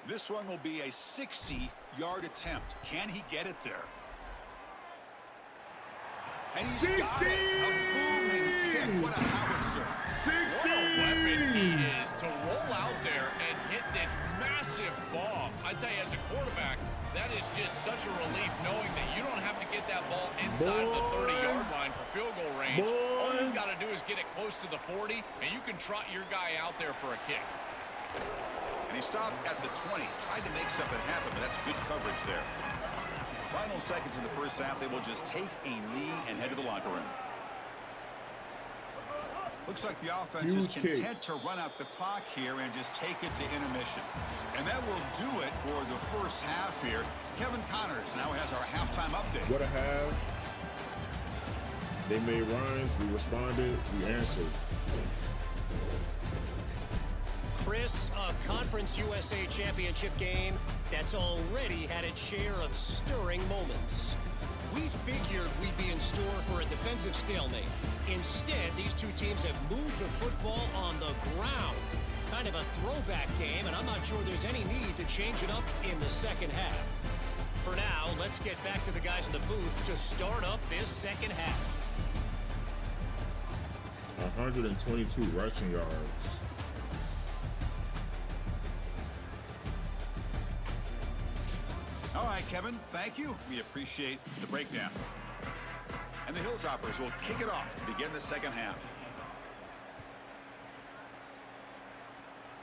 This one will be a 60-yard attempt. Can he get it there? And 60! A booming kick. What a howitzer. 60! What a weapon he is to roll out there and hit this massive bomb. I tell you, as a quarterback, that is just such a relief knowing that you don't have to get that ball inside of the 30-yard line for field goal range. All you've got to do is get it close to the 40, and you can trot your guy out there for a kick. And he stopped at the 20. Tried to make something happen, but that's good coverage there. Final seconds in the 1st half, they will just take a knee and head to the locker room. Looks like the offense is content to run out the clock here and just take it to intermission. And that will do it for the 1st half here. Kevin Connors now has our halftime update. What a half. They made runs. We responded. We answered. Chris, a Conference USA Championship game that's already had its share of stirring moments. We figured we'd be in store for a defensive stalemate. Instead, these two teams have moved the football on the ground. Kind of a throwback game, and I'm not sure there's any need to change it up in the second half. For now, let's get back to the guys in the booth to start up this second half. 122 rushing yards. All right, Kevin, thank you. We appreciate the breakdown. And the Hilltoppers will kick it off to begin the second half.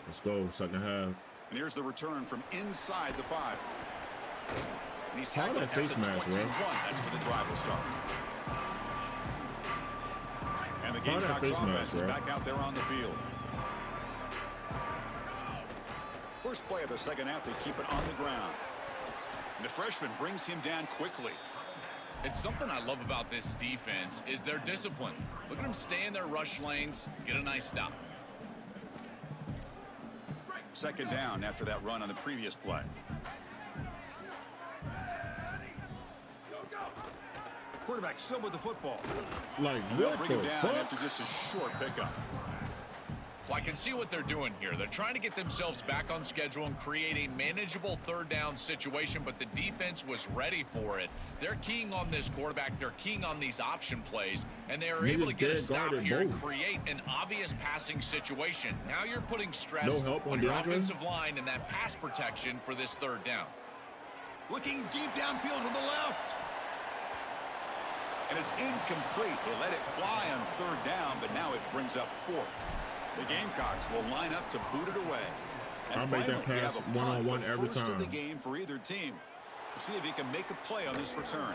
Let's go, second half. And here's the return from inside the 5. And he's tackled at the face 21. mask, bro. That's where the drive will start. And the Gamecocks offense is back out there on the field. First play of the second half, they keep it on the ground. And the freshman brings him down quickly. It's something I love about this defense is their discipline. Look at them stay in their rush lanes, get a nice stop. Second down after that run on the previous play. Quarterback still with the football. Like, They'll what bring the him down fuck? after just a short pickup. Well, I can see what they're doing here. They're trying to get themselves back on schedule and create a manageable third down situation, but the defense was ready for it. They're keying on this quarterback. They're keying on these option plays, and they are able to get a stop here and create an obvious passing situation. Now you're putting stress on your offensive line and that pass protection for this third down. Looking deep downfield to the left. And it's incomplete. They let it fly on third down, but now it brings up fourth. The Gamecocks will line up to boot it away. And I'll make that pass one-on-one every time. First of the game for either team. We'll see if he can make a play on this return.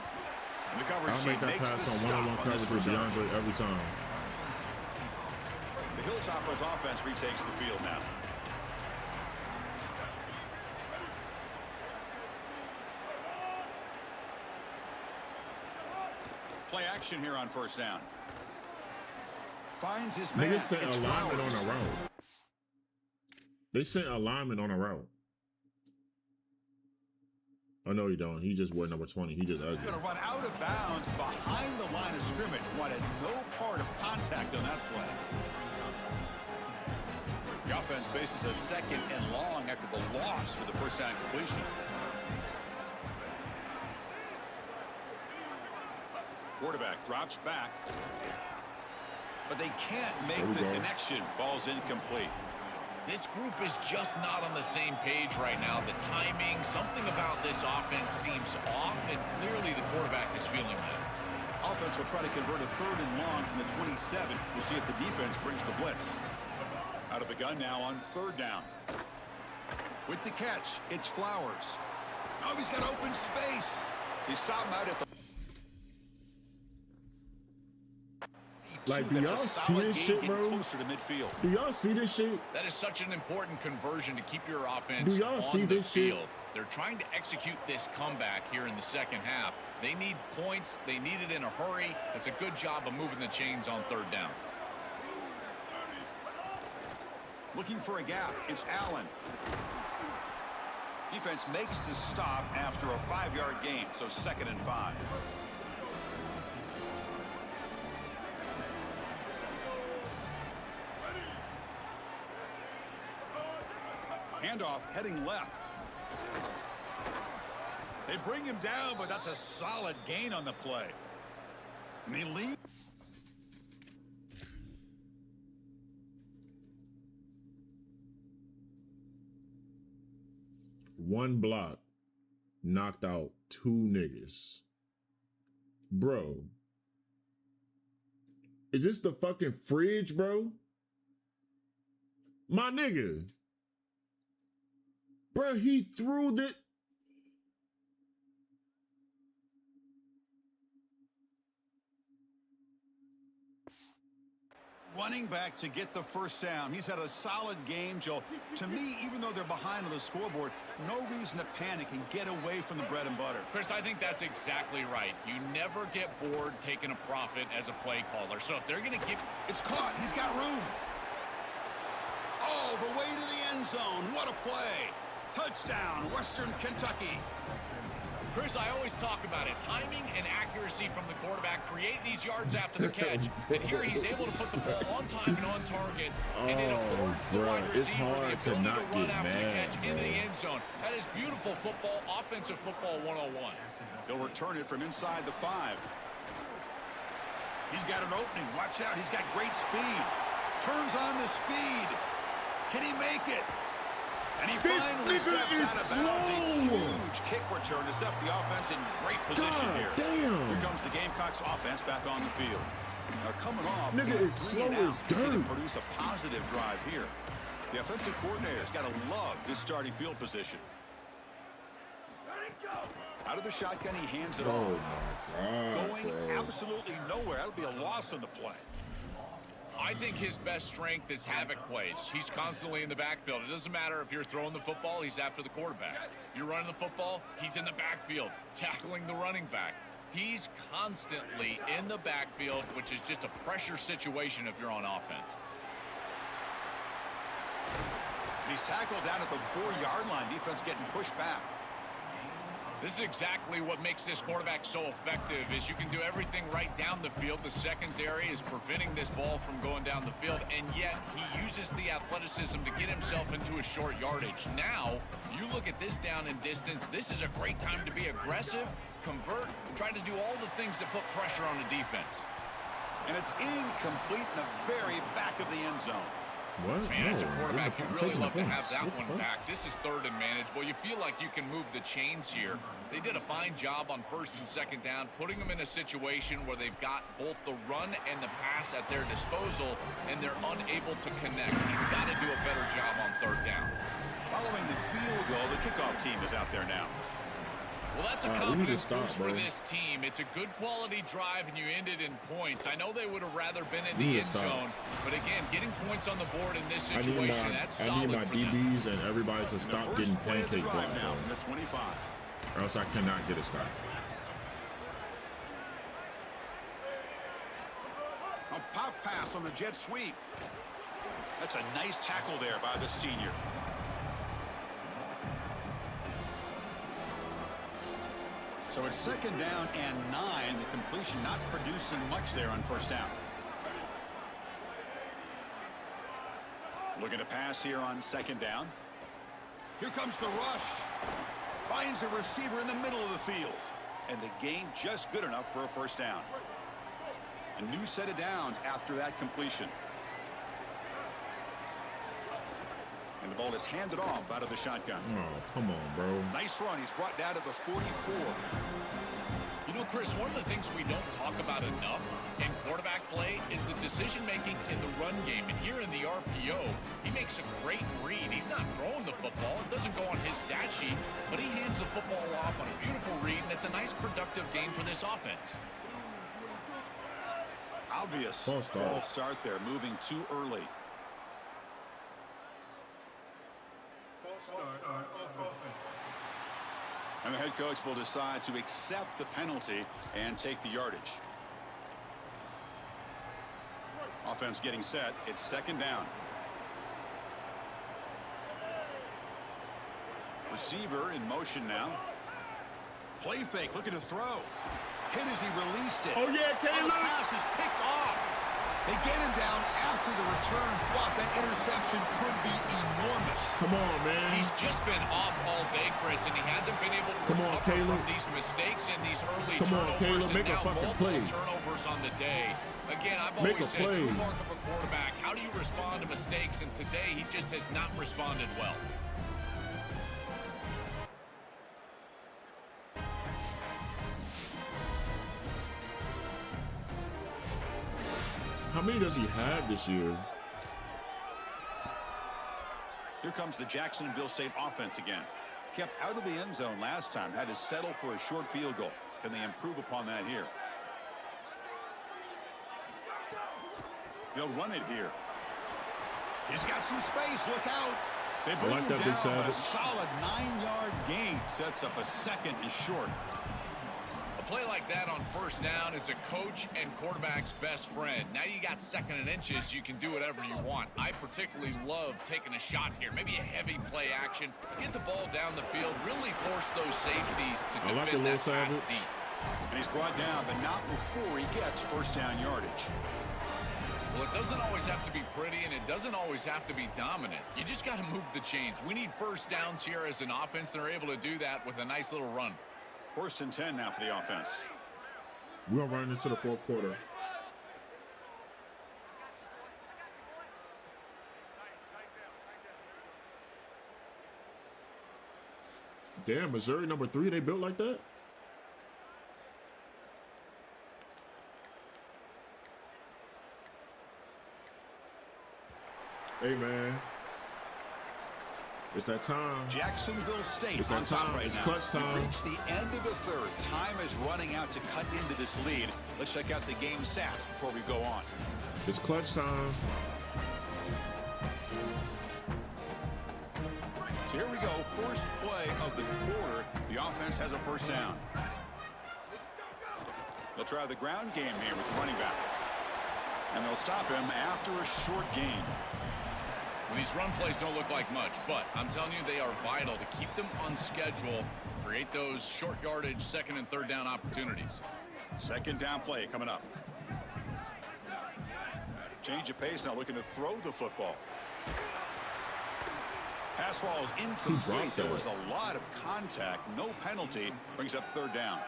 And the coverage I'll make that pass on one-on-one coverage with DeAndre every time. The Hilltoppers offense retakes the field now. Play action here on first down. Finds his man. Niggas sent a lineman on a route. They sent a lineman on a route. Oh, no, he don't. He just wore number 20. He just ugly. He's going to run out of bounds behind the line of scrimmage. Wanted no part of contact on that play. The offense faces a second and long after the loss for the first down completion. Quarterback drops back, but they can't make the connection. Ball's incomplete. This group is just not on the same page right now. The timing, something about this offense seems off, and clearly the quarterback is feeling that. Offense will try to convert a third and long from the 27. We'll see if the defense brings the blitz. Out of the gun now on third down. With the catch, it's Flowers. Oh, he's got open space. He stopped him out at the... Like, do y'all see this shit, bro? Closer to midfield. Do y'all see this shit? That is such an important conversion to keep your offense Do y'all see on the this field. shit? They're trying to execute this comeback here in the second half. They need points. They need it in a hurry. It's a good job of moving the chains on third down. Looking for a gap. It's Allen. Defense makes the stop after a 5-yard gain, so 2nd and 5. Handoff heading left. They bring him down, but that's a solid gain on the play. And they lead. One block knocked out 2 niggas. Bro. Is this the fucking fridge, bro? My nigga. Bro, he threw the... Running back to get the first down. He's had a solid game, Joe. To me, even though they're behind on the scoreboard, no reason to panic and get away from the bread and butter. Chris, I think that's exactly right. You never get bored taking a profit as a play caller. So if they're going to give... It's caught. He's got room. Oh, the way to the end zone. What a play. Touchdown, Western Kentucky. Chris, I always talk about it. Timing and accuracy from the quarterback create these yards after the catch. And here he's able to put the ball on time and on target. And it affords the wide receiver the ability to run after the catch into the end zone. That is beautiful football, offensive football 101. He'll return it from inside the 5. He's got an opening. Watch out. He's got great speed. Turns on the speed. Can he make it? And he finally steps out of bounds. A huge kick return to set the offense in great position here. Damn. Here comes the Gamecocks offense back on the field. Now coming off. Nigga is slow as dirt. Produce a positive drive here. The offensive coordinator's got to love this starting field position. Out of the shotgun, he hands it off. Going absolutely nowhere. That'll be a loss on the play. I think his best strength is havoc plays. He's constantly in the backfield. It doesn't matter if you're throwing the football, he's after the quarterback. You're running the football, he's in the backfield, tackling the running back. He's constantly in the backfield, which is just a pressure situation if you're on offense. He's tackled down at the 4-yard line. Defense getting pushed back. This is exactly what makes this quarterback so effective is you can do everything right down the field. The secondary is preventing this ball from going down the field, and yet he uses the athleticism to get himself into a short yardage. Now, you look at this down and distance, this is a great time to be aggressive, convert, try to do all the things that put pressure on the defense. And it's incomplete in the very back of the end zone. What? Man, as a quarterback, you really love to have that one back. This is 3rd and manageable. You feel like you can move the chains here. They did a fine job on 1st and 2nd down, putting them in a situation where they've got both the run and the pass at their disposal, and they're unable to connect. He's got to do a better job on 3rd down. Following the field goal, the kickoff team is out there now. Well, that's a confidence boost for this team. It's a good quality drive, and you ended in points. I know they would have rather been in the end zone, but again, getting points on the board in this situation, that's solid for them. I need my DBs and everybody to stop getting pancake blocked now from the 25. Or else I cannot get a stop. A pop pass on the jet sweep. That's a nice tackle there by the senior. So it's 2nd down and 9. The completion not producing much there on 1st down. Looking to pass here on 2nd down. Here comes the rush. Finds a receiver in the middle of the field. And the gain just good enough for a 1st down. A new set of downs after that completion. And the ball is handed off out of the shotgun. Oh, come on, bro. Nice run. He's brought down to the 44. You know, Chris, one of the things we don't talk about enough in quarterback play is the decision-making in the run game. And here in the RPO, he makes a great read. He's not throwing the football. It doesn't go on his stat sheet, but he hands the football off on a beautiful read, and it's a nice, productive game for this offense. Obvious false start there, moving too early. And the head coach will decide to accept the penalty and take the yardage. Offense getting set. It's 2nd down. Receiver in motion now. Play fake, looking to throw. Hit as he released it. Oh, yeah, Caleb. The pass is picked off. They get him down after the return. Wow, that interception could be enormous. Come on, man. He's just been off all day, Chris, and he hasn't been able to recover from these mistakes and these early turnovers. Caleb, make a fucking play. Turnovers on the day. Again, I've always said, true mark of a quarterback, how do you respond to mistakes? And today, he just has not responded well. How many does he have this year? Here comes the Jacksonville State offense again. Kept out of the end zone last time. Had to settle for a short field goal. Can they improve upon that here? They'll run it here. He's got some space. Look out. They bring him down, but a solid 9-yard gain sets up a 2nd and short. A play like that on first down is a coach and quarterback's best friend. Now you got 2nd and inches, you can do whatever you want. I particularly love taking a shot here, maybe a heavy play action, get the ball down the field, really force those safeties to defend that pass deep. And he's brought down, but not before he gets first down yardage. Well, it doesn't always have to be pretty, and it doesn't always have to be dominant. You just got to move the chains. We need first downs here as an offense. They're able to do that with a nice little run. 1st and 10 now for the offense. We're going to run into the 4th quarter. Damn, Missouri number 3, they built like that? Hey, man. It's that time. Jacksonville State it's that on top time. right it's now. clutch time. We've reached the end of the 3rd. Time is running out to cut into this lead. Let's check out the game stats before we go on. It's clutch time. So here we go. First play of the quarter. The offense has a first down. They'll try the ground game here with the running back. And they'll stop him after a short gain. Well, these run plays don't look like much, but I'm telling you, they are vital to keep them on schedule, create those short yardage 2nd and 3rd down opportunities. 2nd down play coming up. Change of pace now, looking to throw the football. Pass ball is incomplete. There was a lot of contact. No penalty. Brings up 3rd down.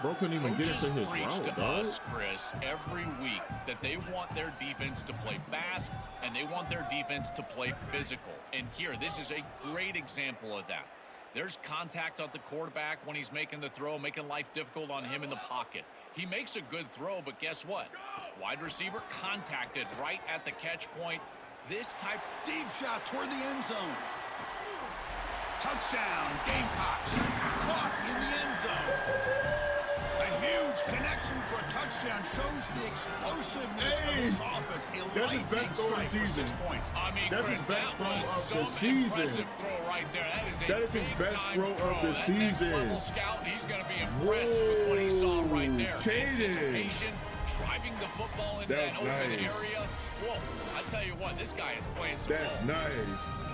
Bro couldn't even get into his preach route, to dog. us, Chris, every week that they want their defense to play fast and they want their defense to play physical. And here, this is a great example of that. There's contact on the quarterback when he's making the throw, making life difficult on him in the pocket. He makes a good throw, but guess what? Wide receiver contacted right at the catch point. This type Deep shot toward the end zone. Touchdown, Gamecocks. Caught in the end zone. A huge connection for a touchdown shows the explosiveness of this offense. That's his best throw of the season. I mean, That's Chris, his best throw of the some season. impressive throw right there. That is his best throw of the That season. next level scout, he's going to be impressed with what he saw right there. Caden. Anticipation, driving the football into That's that open nice. area. Whoa, I tell you what, this guy is playing some That's ball. nice.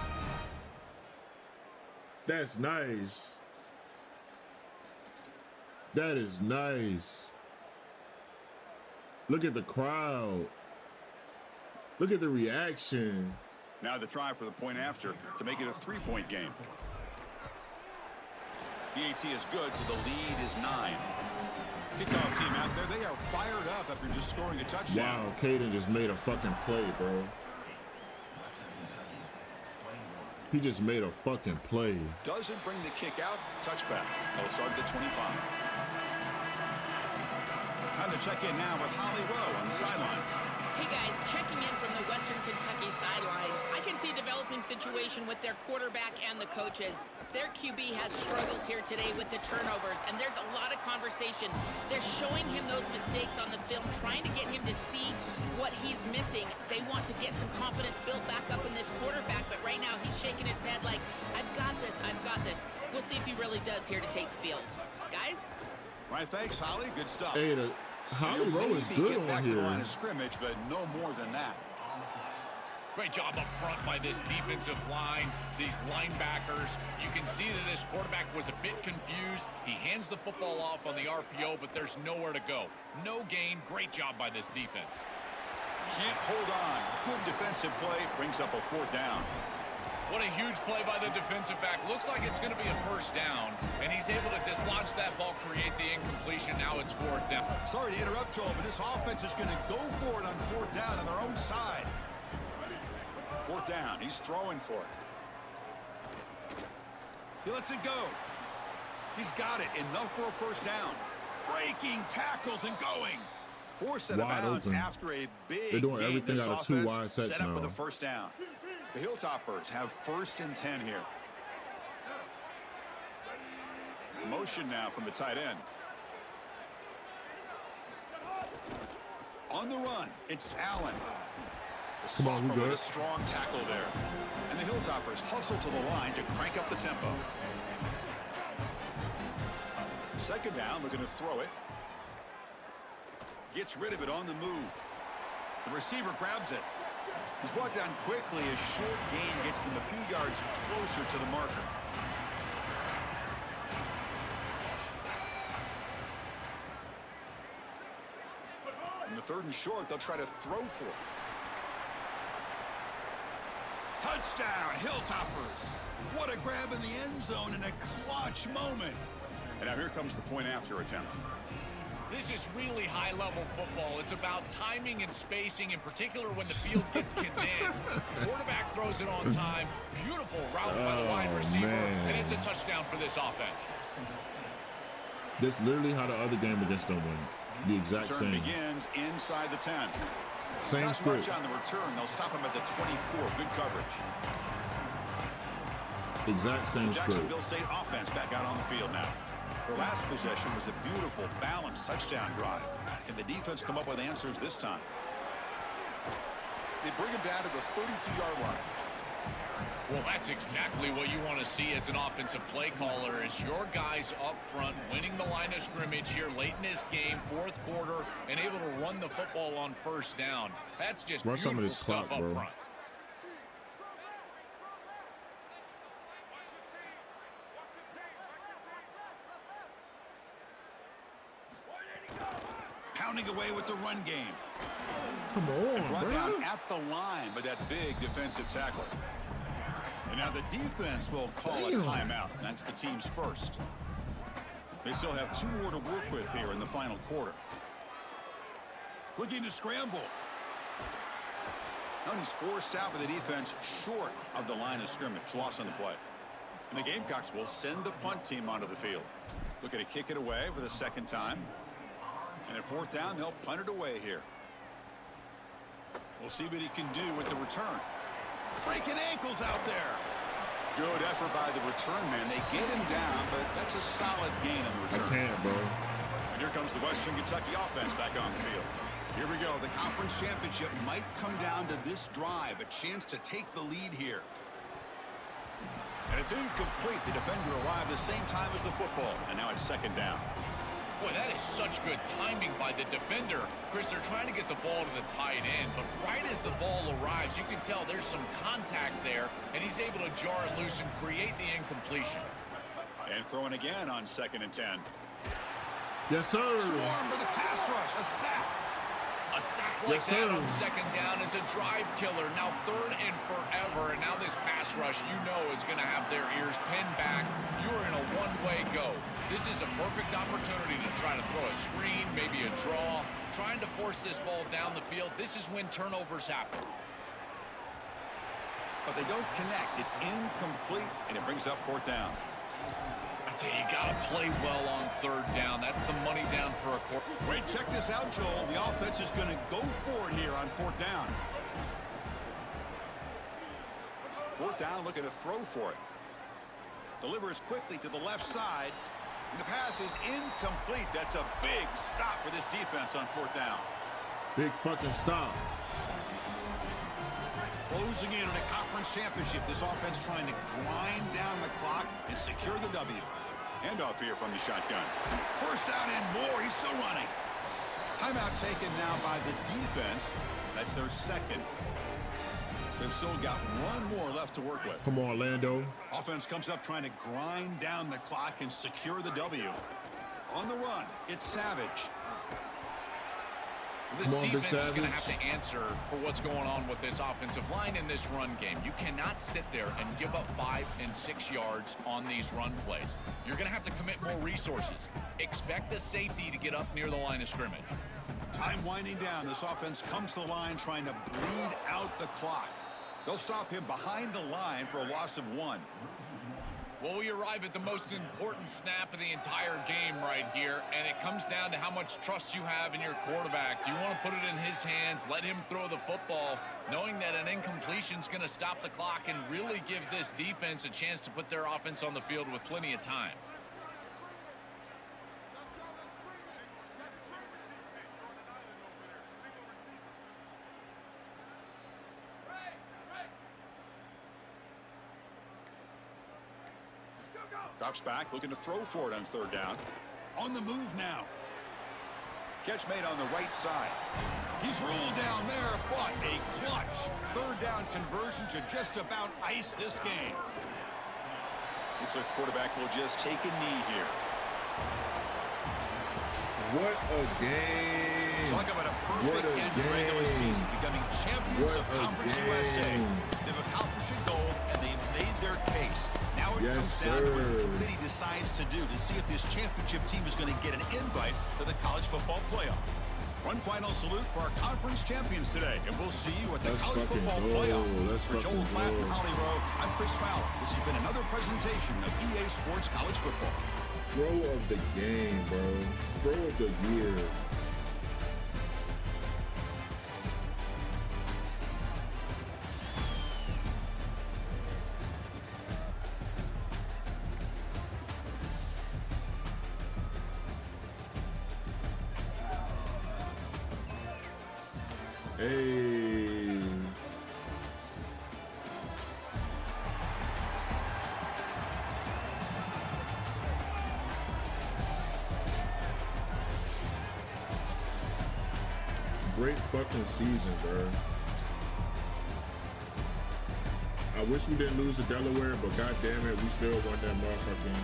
That's nice. That is nice. Look at the crowd. Look at the reaction. Now the try for the point after to make it a 3-point game. PAT is good, so the lead is 9. Kickoff team out there, they are fired up after just scoring a touchdown. Wow, Caden just made a fucking play, bro. He just made a fucking play. Doesn't bring the kick out. Touchback. They'll start at the 25. Time to check in now with Holly Rowe on the sidelines. Hey guys, checking in from the Western Kentucky sideline. I can see a developing situation with their quarterback and the coaches. Their QB has struggled here today with the turnovers, and there's a lot of conversation. They're showing him those mistakes on the film, trying to get him to see what he's missing. They want to get some confidence built back up in this quarterback, but right now he's shaking his head like, I've got this, I've got this. We'll see if he really does here to take the field. Guys? Right, thanks, Holly. Good stuff. Hey, Holly Rowe is good on back to the line here. of scrimmage, but no more than that. Great job up front by this defensive line, these linebackers. You can see that this quarterback was a bit confused. He hands the football off on the RPO, but there's nowhere to go. No gain. Great job by this defense. Can't hold on. Good defensive play. Brings up a 4th down. What a huge play by the defensive back. Looks like it's going to be a first down, and he's able to dislodge that ball, create the incompletion. Now it's 4th down. Sorry to interrupt, Joel, but this offense is going to go for it on 4th down on their own side. 4th down. He's throwing for it. He lets it go. He's got it. Enough for a first down. Breaking tackles and going. 4 set of Wide bounds open. after a big They're doing gain. everything This out of 2 offense wide sets set up now. with a first down. The Hilltoppers have 1st and 10 here. Motion now from the tight end. On the run, it's Allen. The Come on, we sophomore with good. a strong tackle there. And the Hilltoppers hustle to the line to crank up the tempo. 2nd down, looking to throw it. Gets rid of it on the move. The receiver grabs it. He's brought down quickly. A short gain gets them a few yards closer to the marker. In the 3rd and short, they'll try to throw for it. Touchdown, Hilltoppers. What a grab in the end zone in a clutch moment. And now here comes the point after attempt. This is really high-level football. It's about timing and spacing, in particular when the field gets condensed. Quarterback throws it on time. Beautiful route by the wide receiver, and it's a touchdown for this offense. This literally how the other game against them went. The exact Return same. begins inside the 10. Same Not script. much on the return. They'll stop him at the 24. Good coverage. Exact same script. Jacksonville State offense back out on the field now. Their last possession was a beautiful, balanced touchdown drive. Can the defense come up with answers this time? They bring him down to the 32-yard line. Well, that's exactly what you want to see as an offensive play caller, is your guys up front winning the line of scrimmage here late in this game, 4th quarter, and able to run the football on 1st down. That's just Run some of beautiful this stuff clock, up bro. front. Pounding away with the run game. Come on, Run bro. down at the line by that big defensive tackler. And now the defense will call a timeout. That's the team's first. They still have 2 more to work with here in the final quarter. Looking to scramble. And he's forced out with the defense short of the line of scrimmage. Loss on the play. And the Gamecocks will send the punt team onto the field. Looking to kick it away for the 2nd time. And at 4th down, they'll punt it away here. We'll see what he can do with the return. Breaking ankles out there. Good effort by the return man. They get him down, but that's a solid gain on the return. I can't, bro. And here comes the Western Kentucky offense back on the field. Here we go. The conference championship might come down to this drive. A chance to take the lead here. And it's incomplete. The defender arrived the same time as the football. And now it's 2nd down. Boy, that is such good timing by the defender. Chris, they're trying to get the ball to the tight end, but right as the ball arrives, you can tell there's some contact there, and he's able to jar it loose and create the incompletion. And throwing again on 2nd and 10. Yes, sir. Swarm for the pass rush. A sack. A sack like Yes, that sir. on 2nd down is a drive killer. Now 3rd and forever, and now this pass rush, you know, is going to have their ears pinned back. You're in a one-way go. This is a perfect opportunity to try to throw a screen, maybe a draw, trying to force this ball down the field. This is when turnovers happen. But they don't connect. It's incomplete, and it brings up 4th down. I tell you, you got to play well on 3rd down. That's the money down for a quarter. Wait, check this out, Joel. The offense is going to go for it here on 4th down. 4th down, looking to throw for it. Delivers quickly to the left side. And the pass is incomplete. That's a big stop for this defense on 4th down. Big fucking stop. Closing in on a conference championship. This offense trying to grind down the clock and secure the W. Handoff here from the shotgun. 1st down and more. He's still running. Timeout taken now by the defense. That's their 2nd. They've still got 1 more left to work with. Come on, Lando. Offense comes up trying to grind down the clock and secure the W. On the run, it's Savage. This Come on, Big defense is going to Savage. have to answer for what's going on with this offensive line in this run game. You cannot sit there and give up 5 and 6 yards on these run plays. You're going to have to commit more resources. Expect the safety to get up near the line of scrimmage. Time winding down. This offense comes to the line trying to bleed out the clock. They'll stop him behind the line for a loss of 1. Well, we arrive at the most important snap of the entire game right here, and it comes down to how much trust you have in your quarterback. Do you want to put it in his hands, let him throw the football, knowing that an incompletion is going to stop the clock and really give this defense a chance to put their offense on the field with plenty of time? Drops back, looking to throw for it on 3rd down. On the move now. Catch made on the right side. He's ruled down there, but a clutch third down conversion to just about ice this game. Looks like the quarterback will just take a knee here. What a game. Talk about a perfect end to regular season, becoming champions of Conference USA. They've accomplished a goal, and they've made their case. Now it comes down to what the committee decides to do to see if this championship team is going to get an invite to the college football playoff. One final salute for our conference champions today, and we'll see you at the college football playoff. For Joel Platt and Holly Rowe, I'm Chris Fowler. This has been another presentation of EA Sports College Football. Throw of the game, bro. Throw of the year. Hey. Great fucking season, bro. I wish we didn't lose to Delaware, but god damn it, we still won that motherfucking,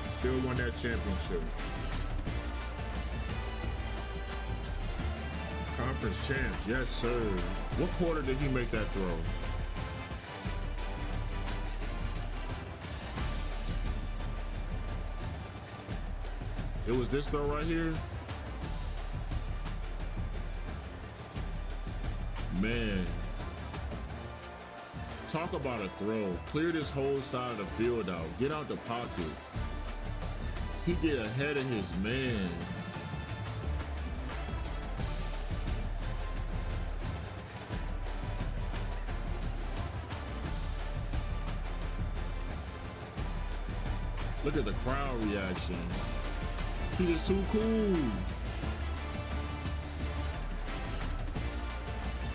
still won that championship. Conference champs, yes sir. What quarter did he make that throw? It was this throw right here? Man. Talk about a throw. Clear this whole side of the field out. Get out the pocket. He get ahead of his man. Look at the crowd reaction. He is too cool.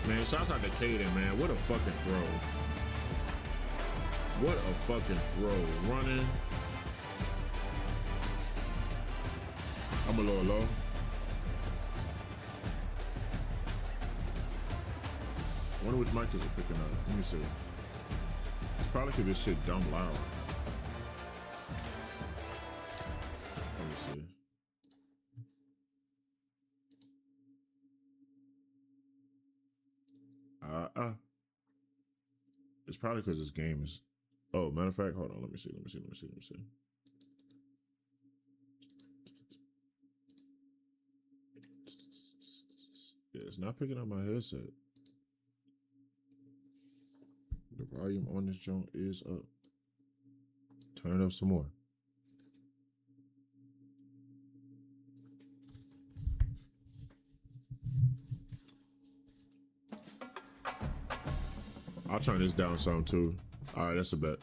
Man, shouts out to Caden, man. What a fucking throw. What a fucking throw. Running. I'm a little low. I wonder which mic is it picking up. Let me see. It's probably because this shit dumb loud. Let me see. It's probably because this game is. Oh, matter of fact, hold on. Let me see. Yeah, it's not picking up my headset. The volume on this joint is up. Turn it up some more. I'll turn this down some too. All right, that's a bet.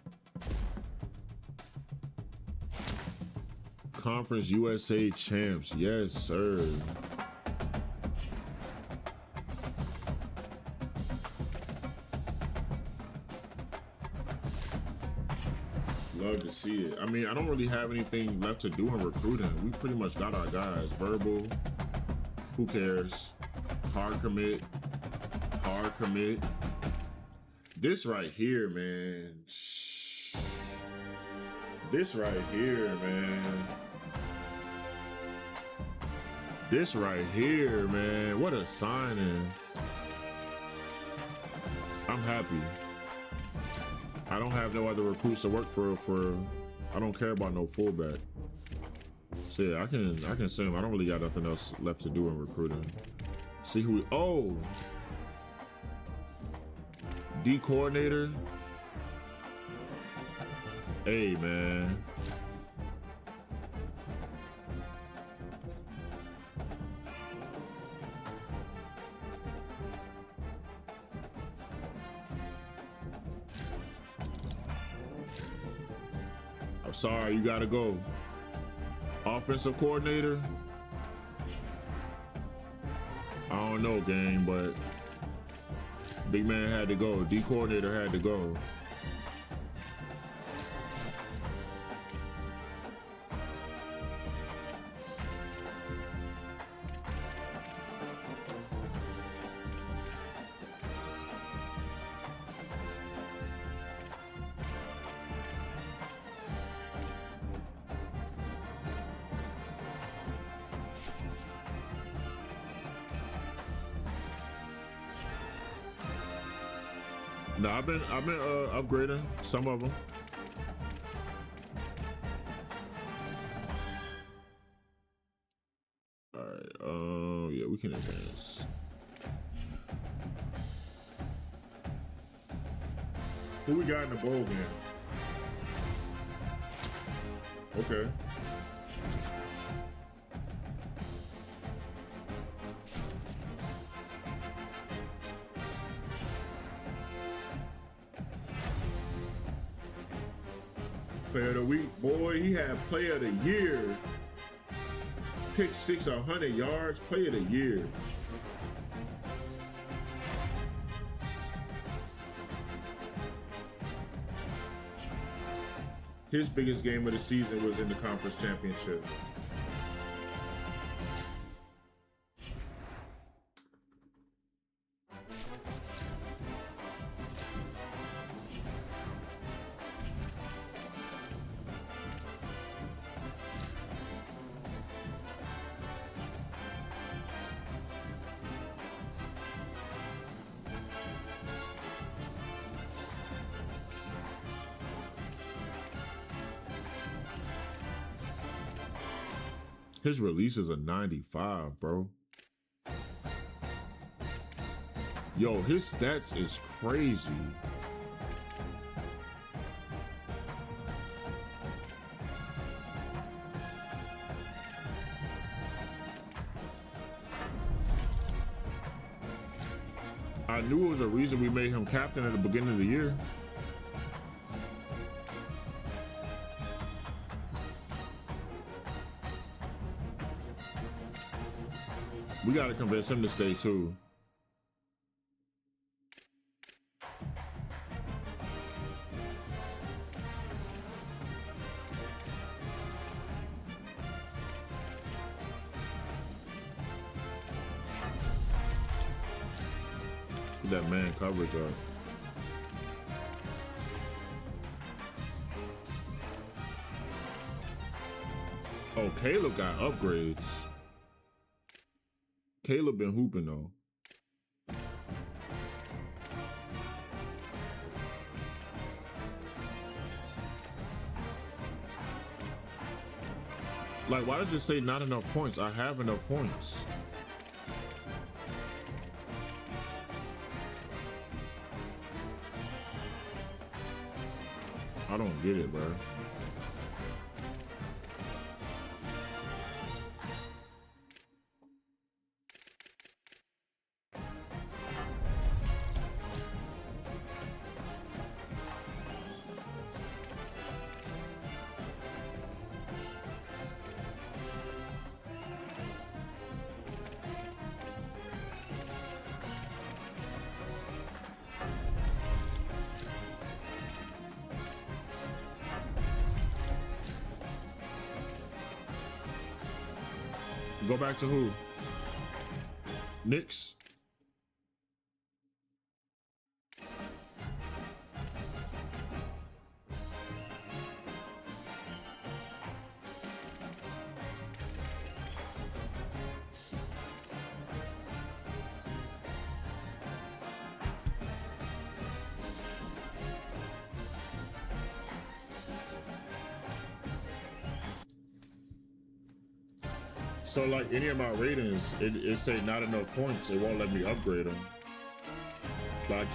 Conference USA champs, yes sir. Love to see it. I mean, I don't really have anything left to do in recruiting. We pretty much got our guys. Verbal, who cares? Hard commit. This right here, man. This right here, man. This right here, man. What a signing. I'm happy. I don't have no other recruits to work for. I don't care about no fullback. So yeah, I can send him. I don't really got nothing else left to do in recruiting. See who oh. D coordinator. Hey man. I'm sorry, you gotta go. Offensive coordinator. I don't know, gang, but big man had to go. D coordinator had to go. No, I've been upgrading some of them. All right. Yeah, we can advance. Who we got in the bowl game? Okay. Player of the week, boy, he had player of the year. Pick 6, 100 yards, player of the year. His biggest game of the season was in the conference championship. His release is a 95, bro. Yo, his stats is crazy. I knew it was a reason we made him captain at the beginning of the year. We gotta convince him to stay too. Get that man coverage up. Oh, Caleb got upgrades. Caleb been hooping though. Like, why does it say not enough points? I have enough points. I don't get it, bro. Go back to who? Knicks? So like any of my ratings, it say not enough points. It won't let me upgrade them. But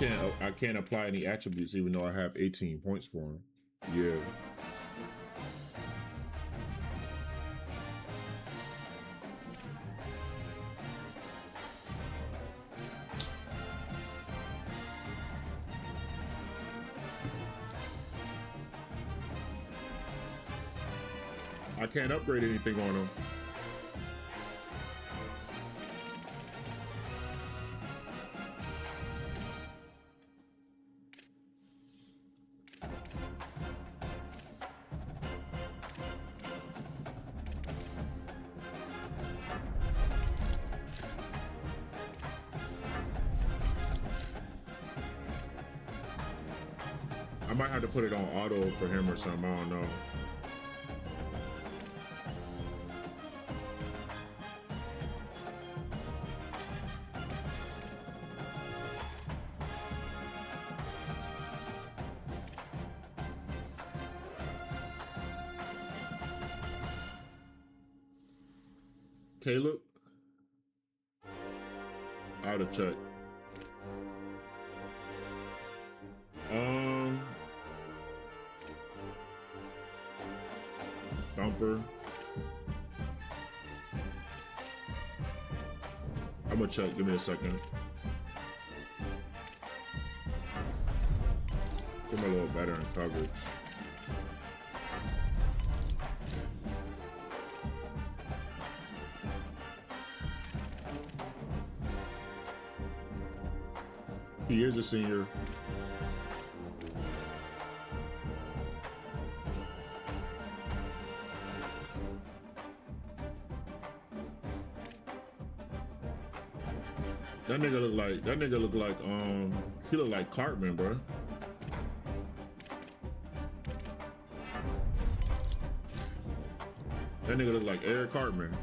I can't apply any attributes even though I have 18 points for them. Yeah. I can't upgrade anything on them. I might have to put it on auto for him or something, I don't know. Caleb? Out of check. Thumper. I'm gonna check. Give me a second. Give him a little better in coverage. He is a senior. That nigga look like he look like Cartman, bro. That nigga look like Eric Cartman.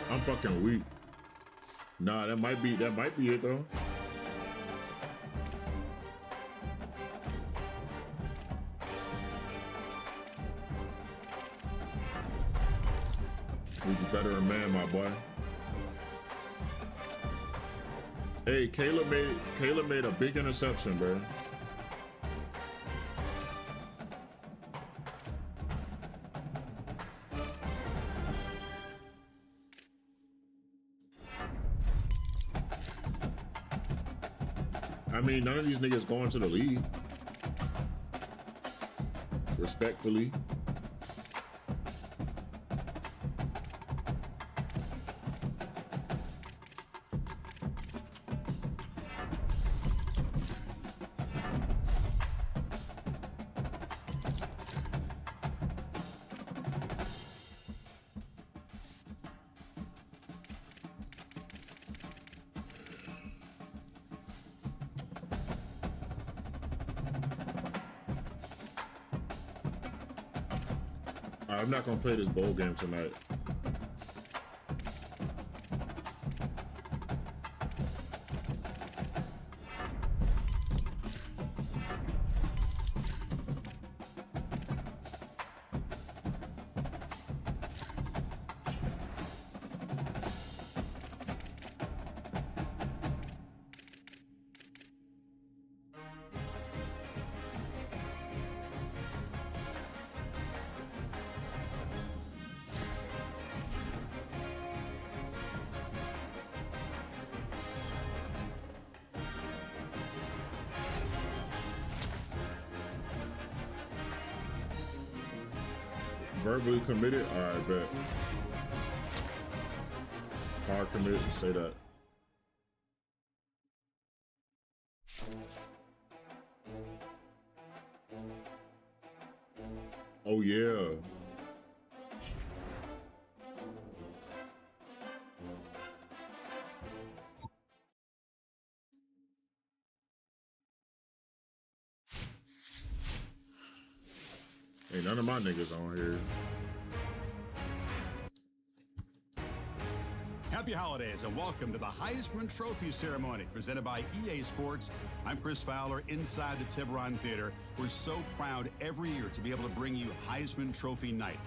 I'm fucking weak. Nah, that might be it though. Need you better than man, my boy. Hey, Caleb made a big interception, bro. I mean, none of these niggas going to the league. Respectfully. I'm not gonna play this bowl game tonight. Verbally committed? All right, bet. Hard committed, say that. Oh, yeah. Ain't none of my niggas on here. Happy holidays and welcome to the Heisman Trophy ceremony presented by EA Sports. I'm Chris Fowler inside the Tiburon Theater. We're so proud every year to be able to bring you Heisman Trophy night.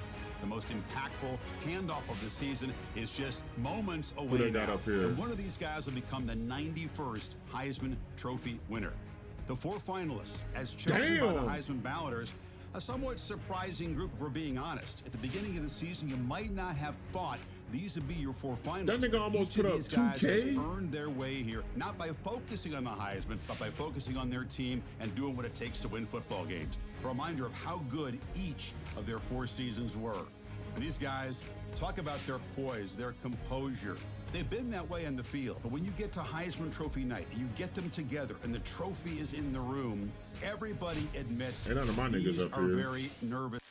The most impactful handoff of the season is just moments away now. Up here? And one of these guys will become the 91st Heisman Trophy winner. The four finalists, as chosen by the Heisman balloters, a somewhat surprising group, if we're being honest. At the beginning of the season, you might not have thought these would be your four finalists. That nigga almost put up 2K. Has earned their way here, not by focusing on the Heisman, but by focusing on their team and doing what it takes to win football games. A reminder of how good each of their four seasons were. And these guys, talk about their poise, their composure. They've been that way on the field, but when you get to Heisman Trophy night and you get them together and the trophy is in the room, everybody admits none of my niggas these up are here. very nervous.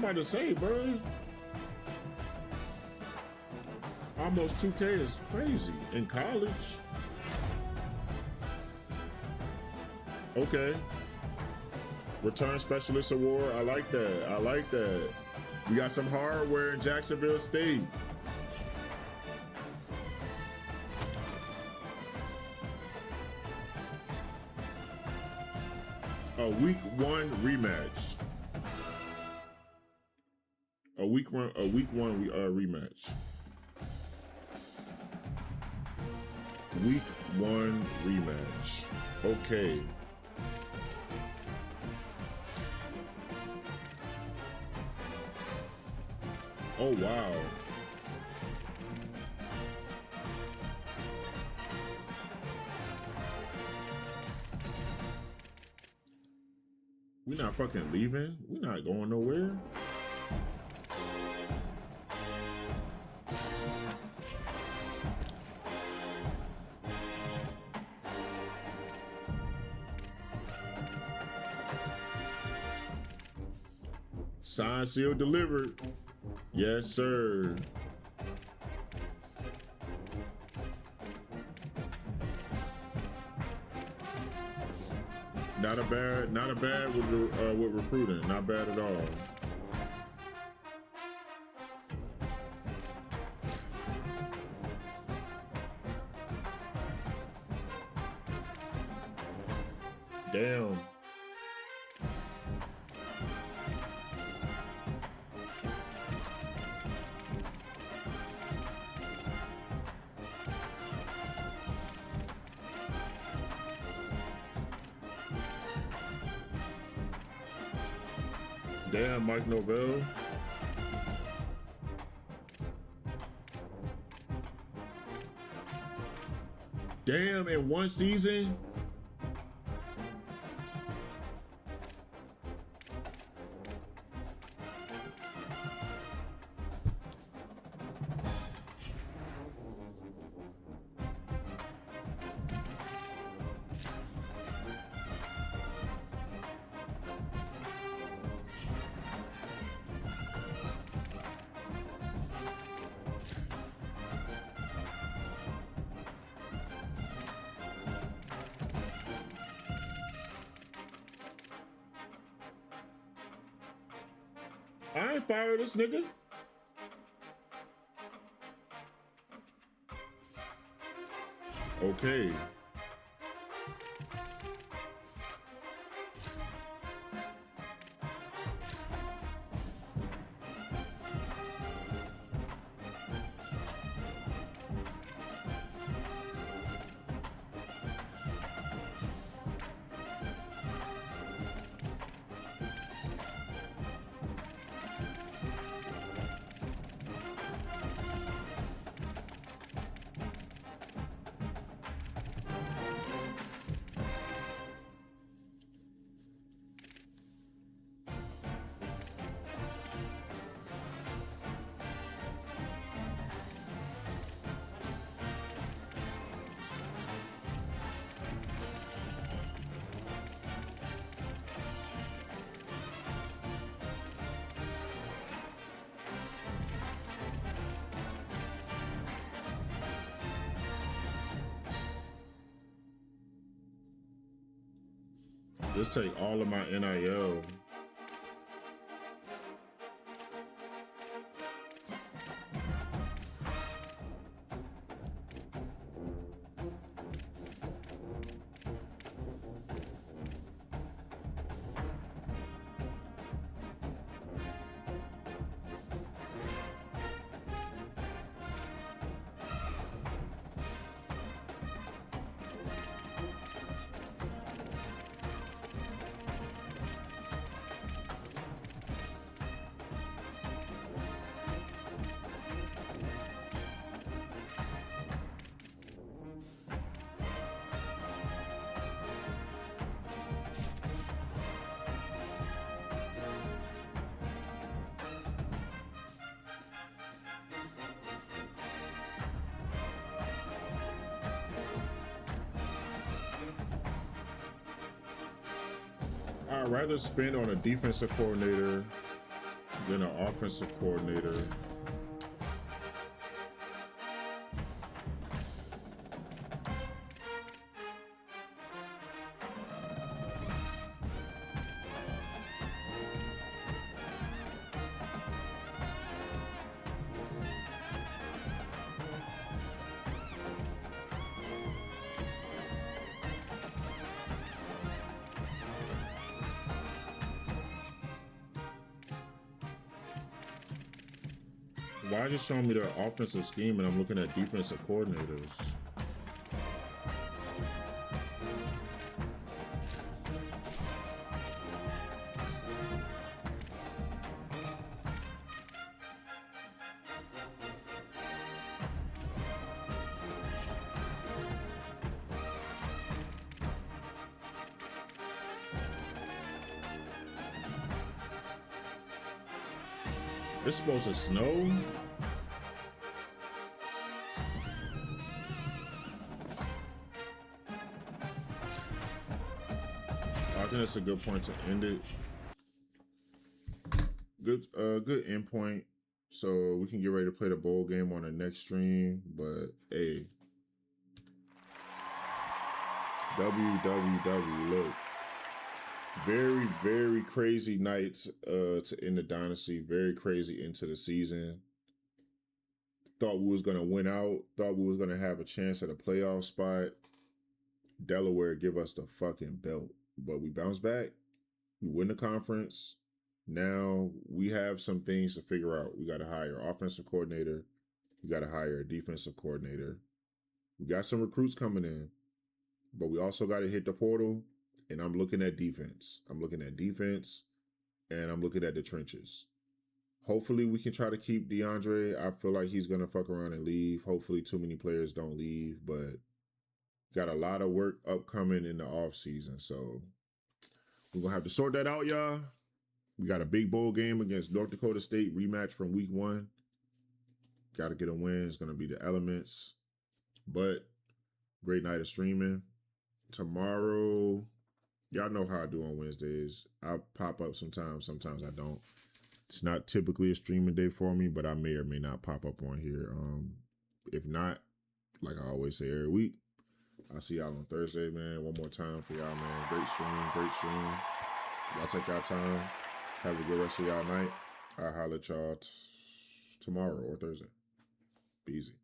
I'm about to say, bro. Almost 2K is crazy in college. Okay. Return Specialist Award. I like that. I like that. We got some hardware in Jacksonville State. A week 1 rematch. A week 1 rematch. Week 1 rematch. Okay. Oh, wow. We're not fucking leaving. We're not going nowhere. Signed, sealed, delivered. Yes, sir. Not a bad with recruiting. Not bad at all. Damn. Damn, Mike Novell. Damn, in one season? I ain't fire this nigga. Okay. Just take all of my NIL. I'd rather spend on a defensive coordinator Then an offensive coordinator. Why is it showing me the offensive scheme and I'm looking at defensive coordinators? It's supposed to snow? I think that's a good point to end it. Good end point. So we can get ready to play the bowl game on the next stream. But hey, WWW, look. Very, very crazy nights to end the dynasty. Very crazy into the season. Thought we was going to win out. Thought we was going to have a chance at a playoff spot. Delaware give us the fucking belt. But we bounce back. We win the conference. Now we have some things to figure out. We got to hire an offensive coordinator. We got to hire a defensive coordinator. We got some recruits coming in. But we also got to hit the portal. And I'm looking at defense. I'm looking at defense, and I'm looking at the trenches. Hopefully, we can try to keep DeAndre. I feel like he's going to fuck around and leave. Hopefully, too many players don't leave, but got a lot of work upcoming in the offseason. So we're going to have to sort that out, y'all. We got a big bowl game against North Dakota State, rematch from week 1. Got to get a win. It's going to be the Elements. But great night of streaming. Tomorrow... Y'all know how I do on Wednesdays. I pop up sometimes I don't. It's not typically a streaming day for me, but I may or may not pop up on here. If not, like I always say every week, I'll see y'all on Thursday, man. One more time for y'all, man. Great stream. Y'all take y'all time. Have a good rest of y'all night. I'll holler at y'all tomorrow or Thursday. Be easy.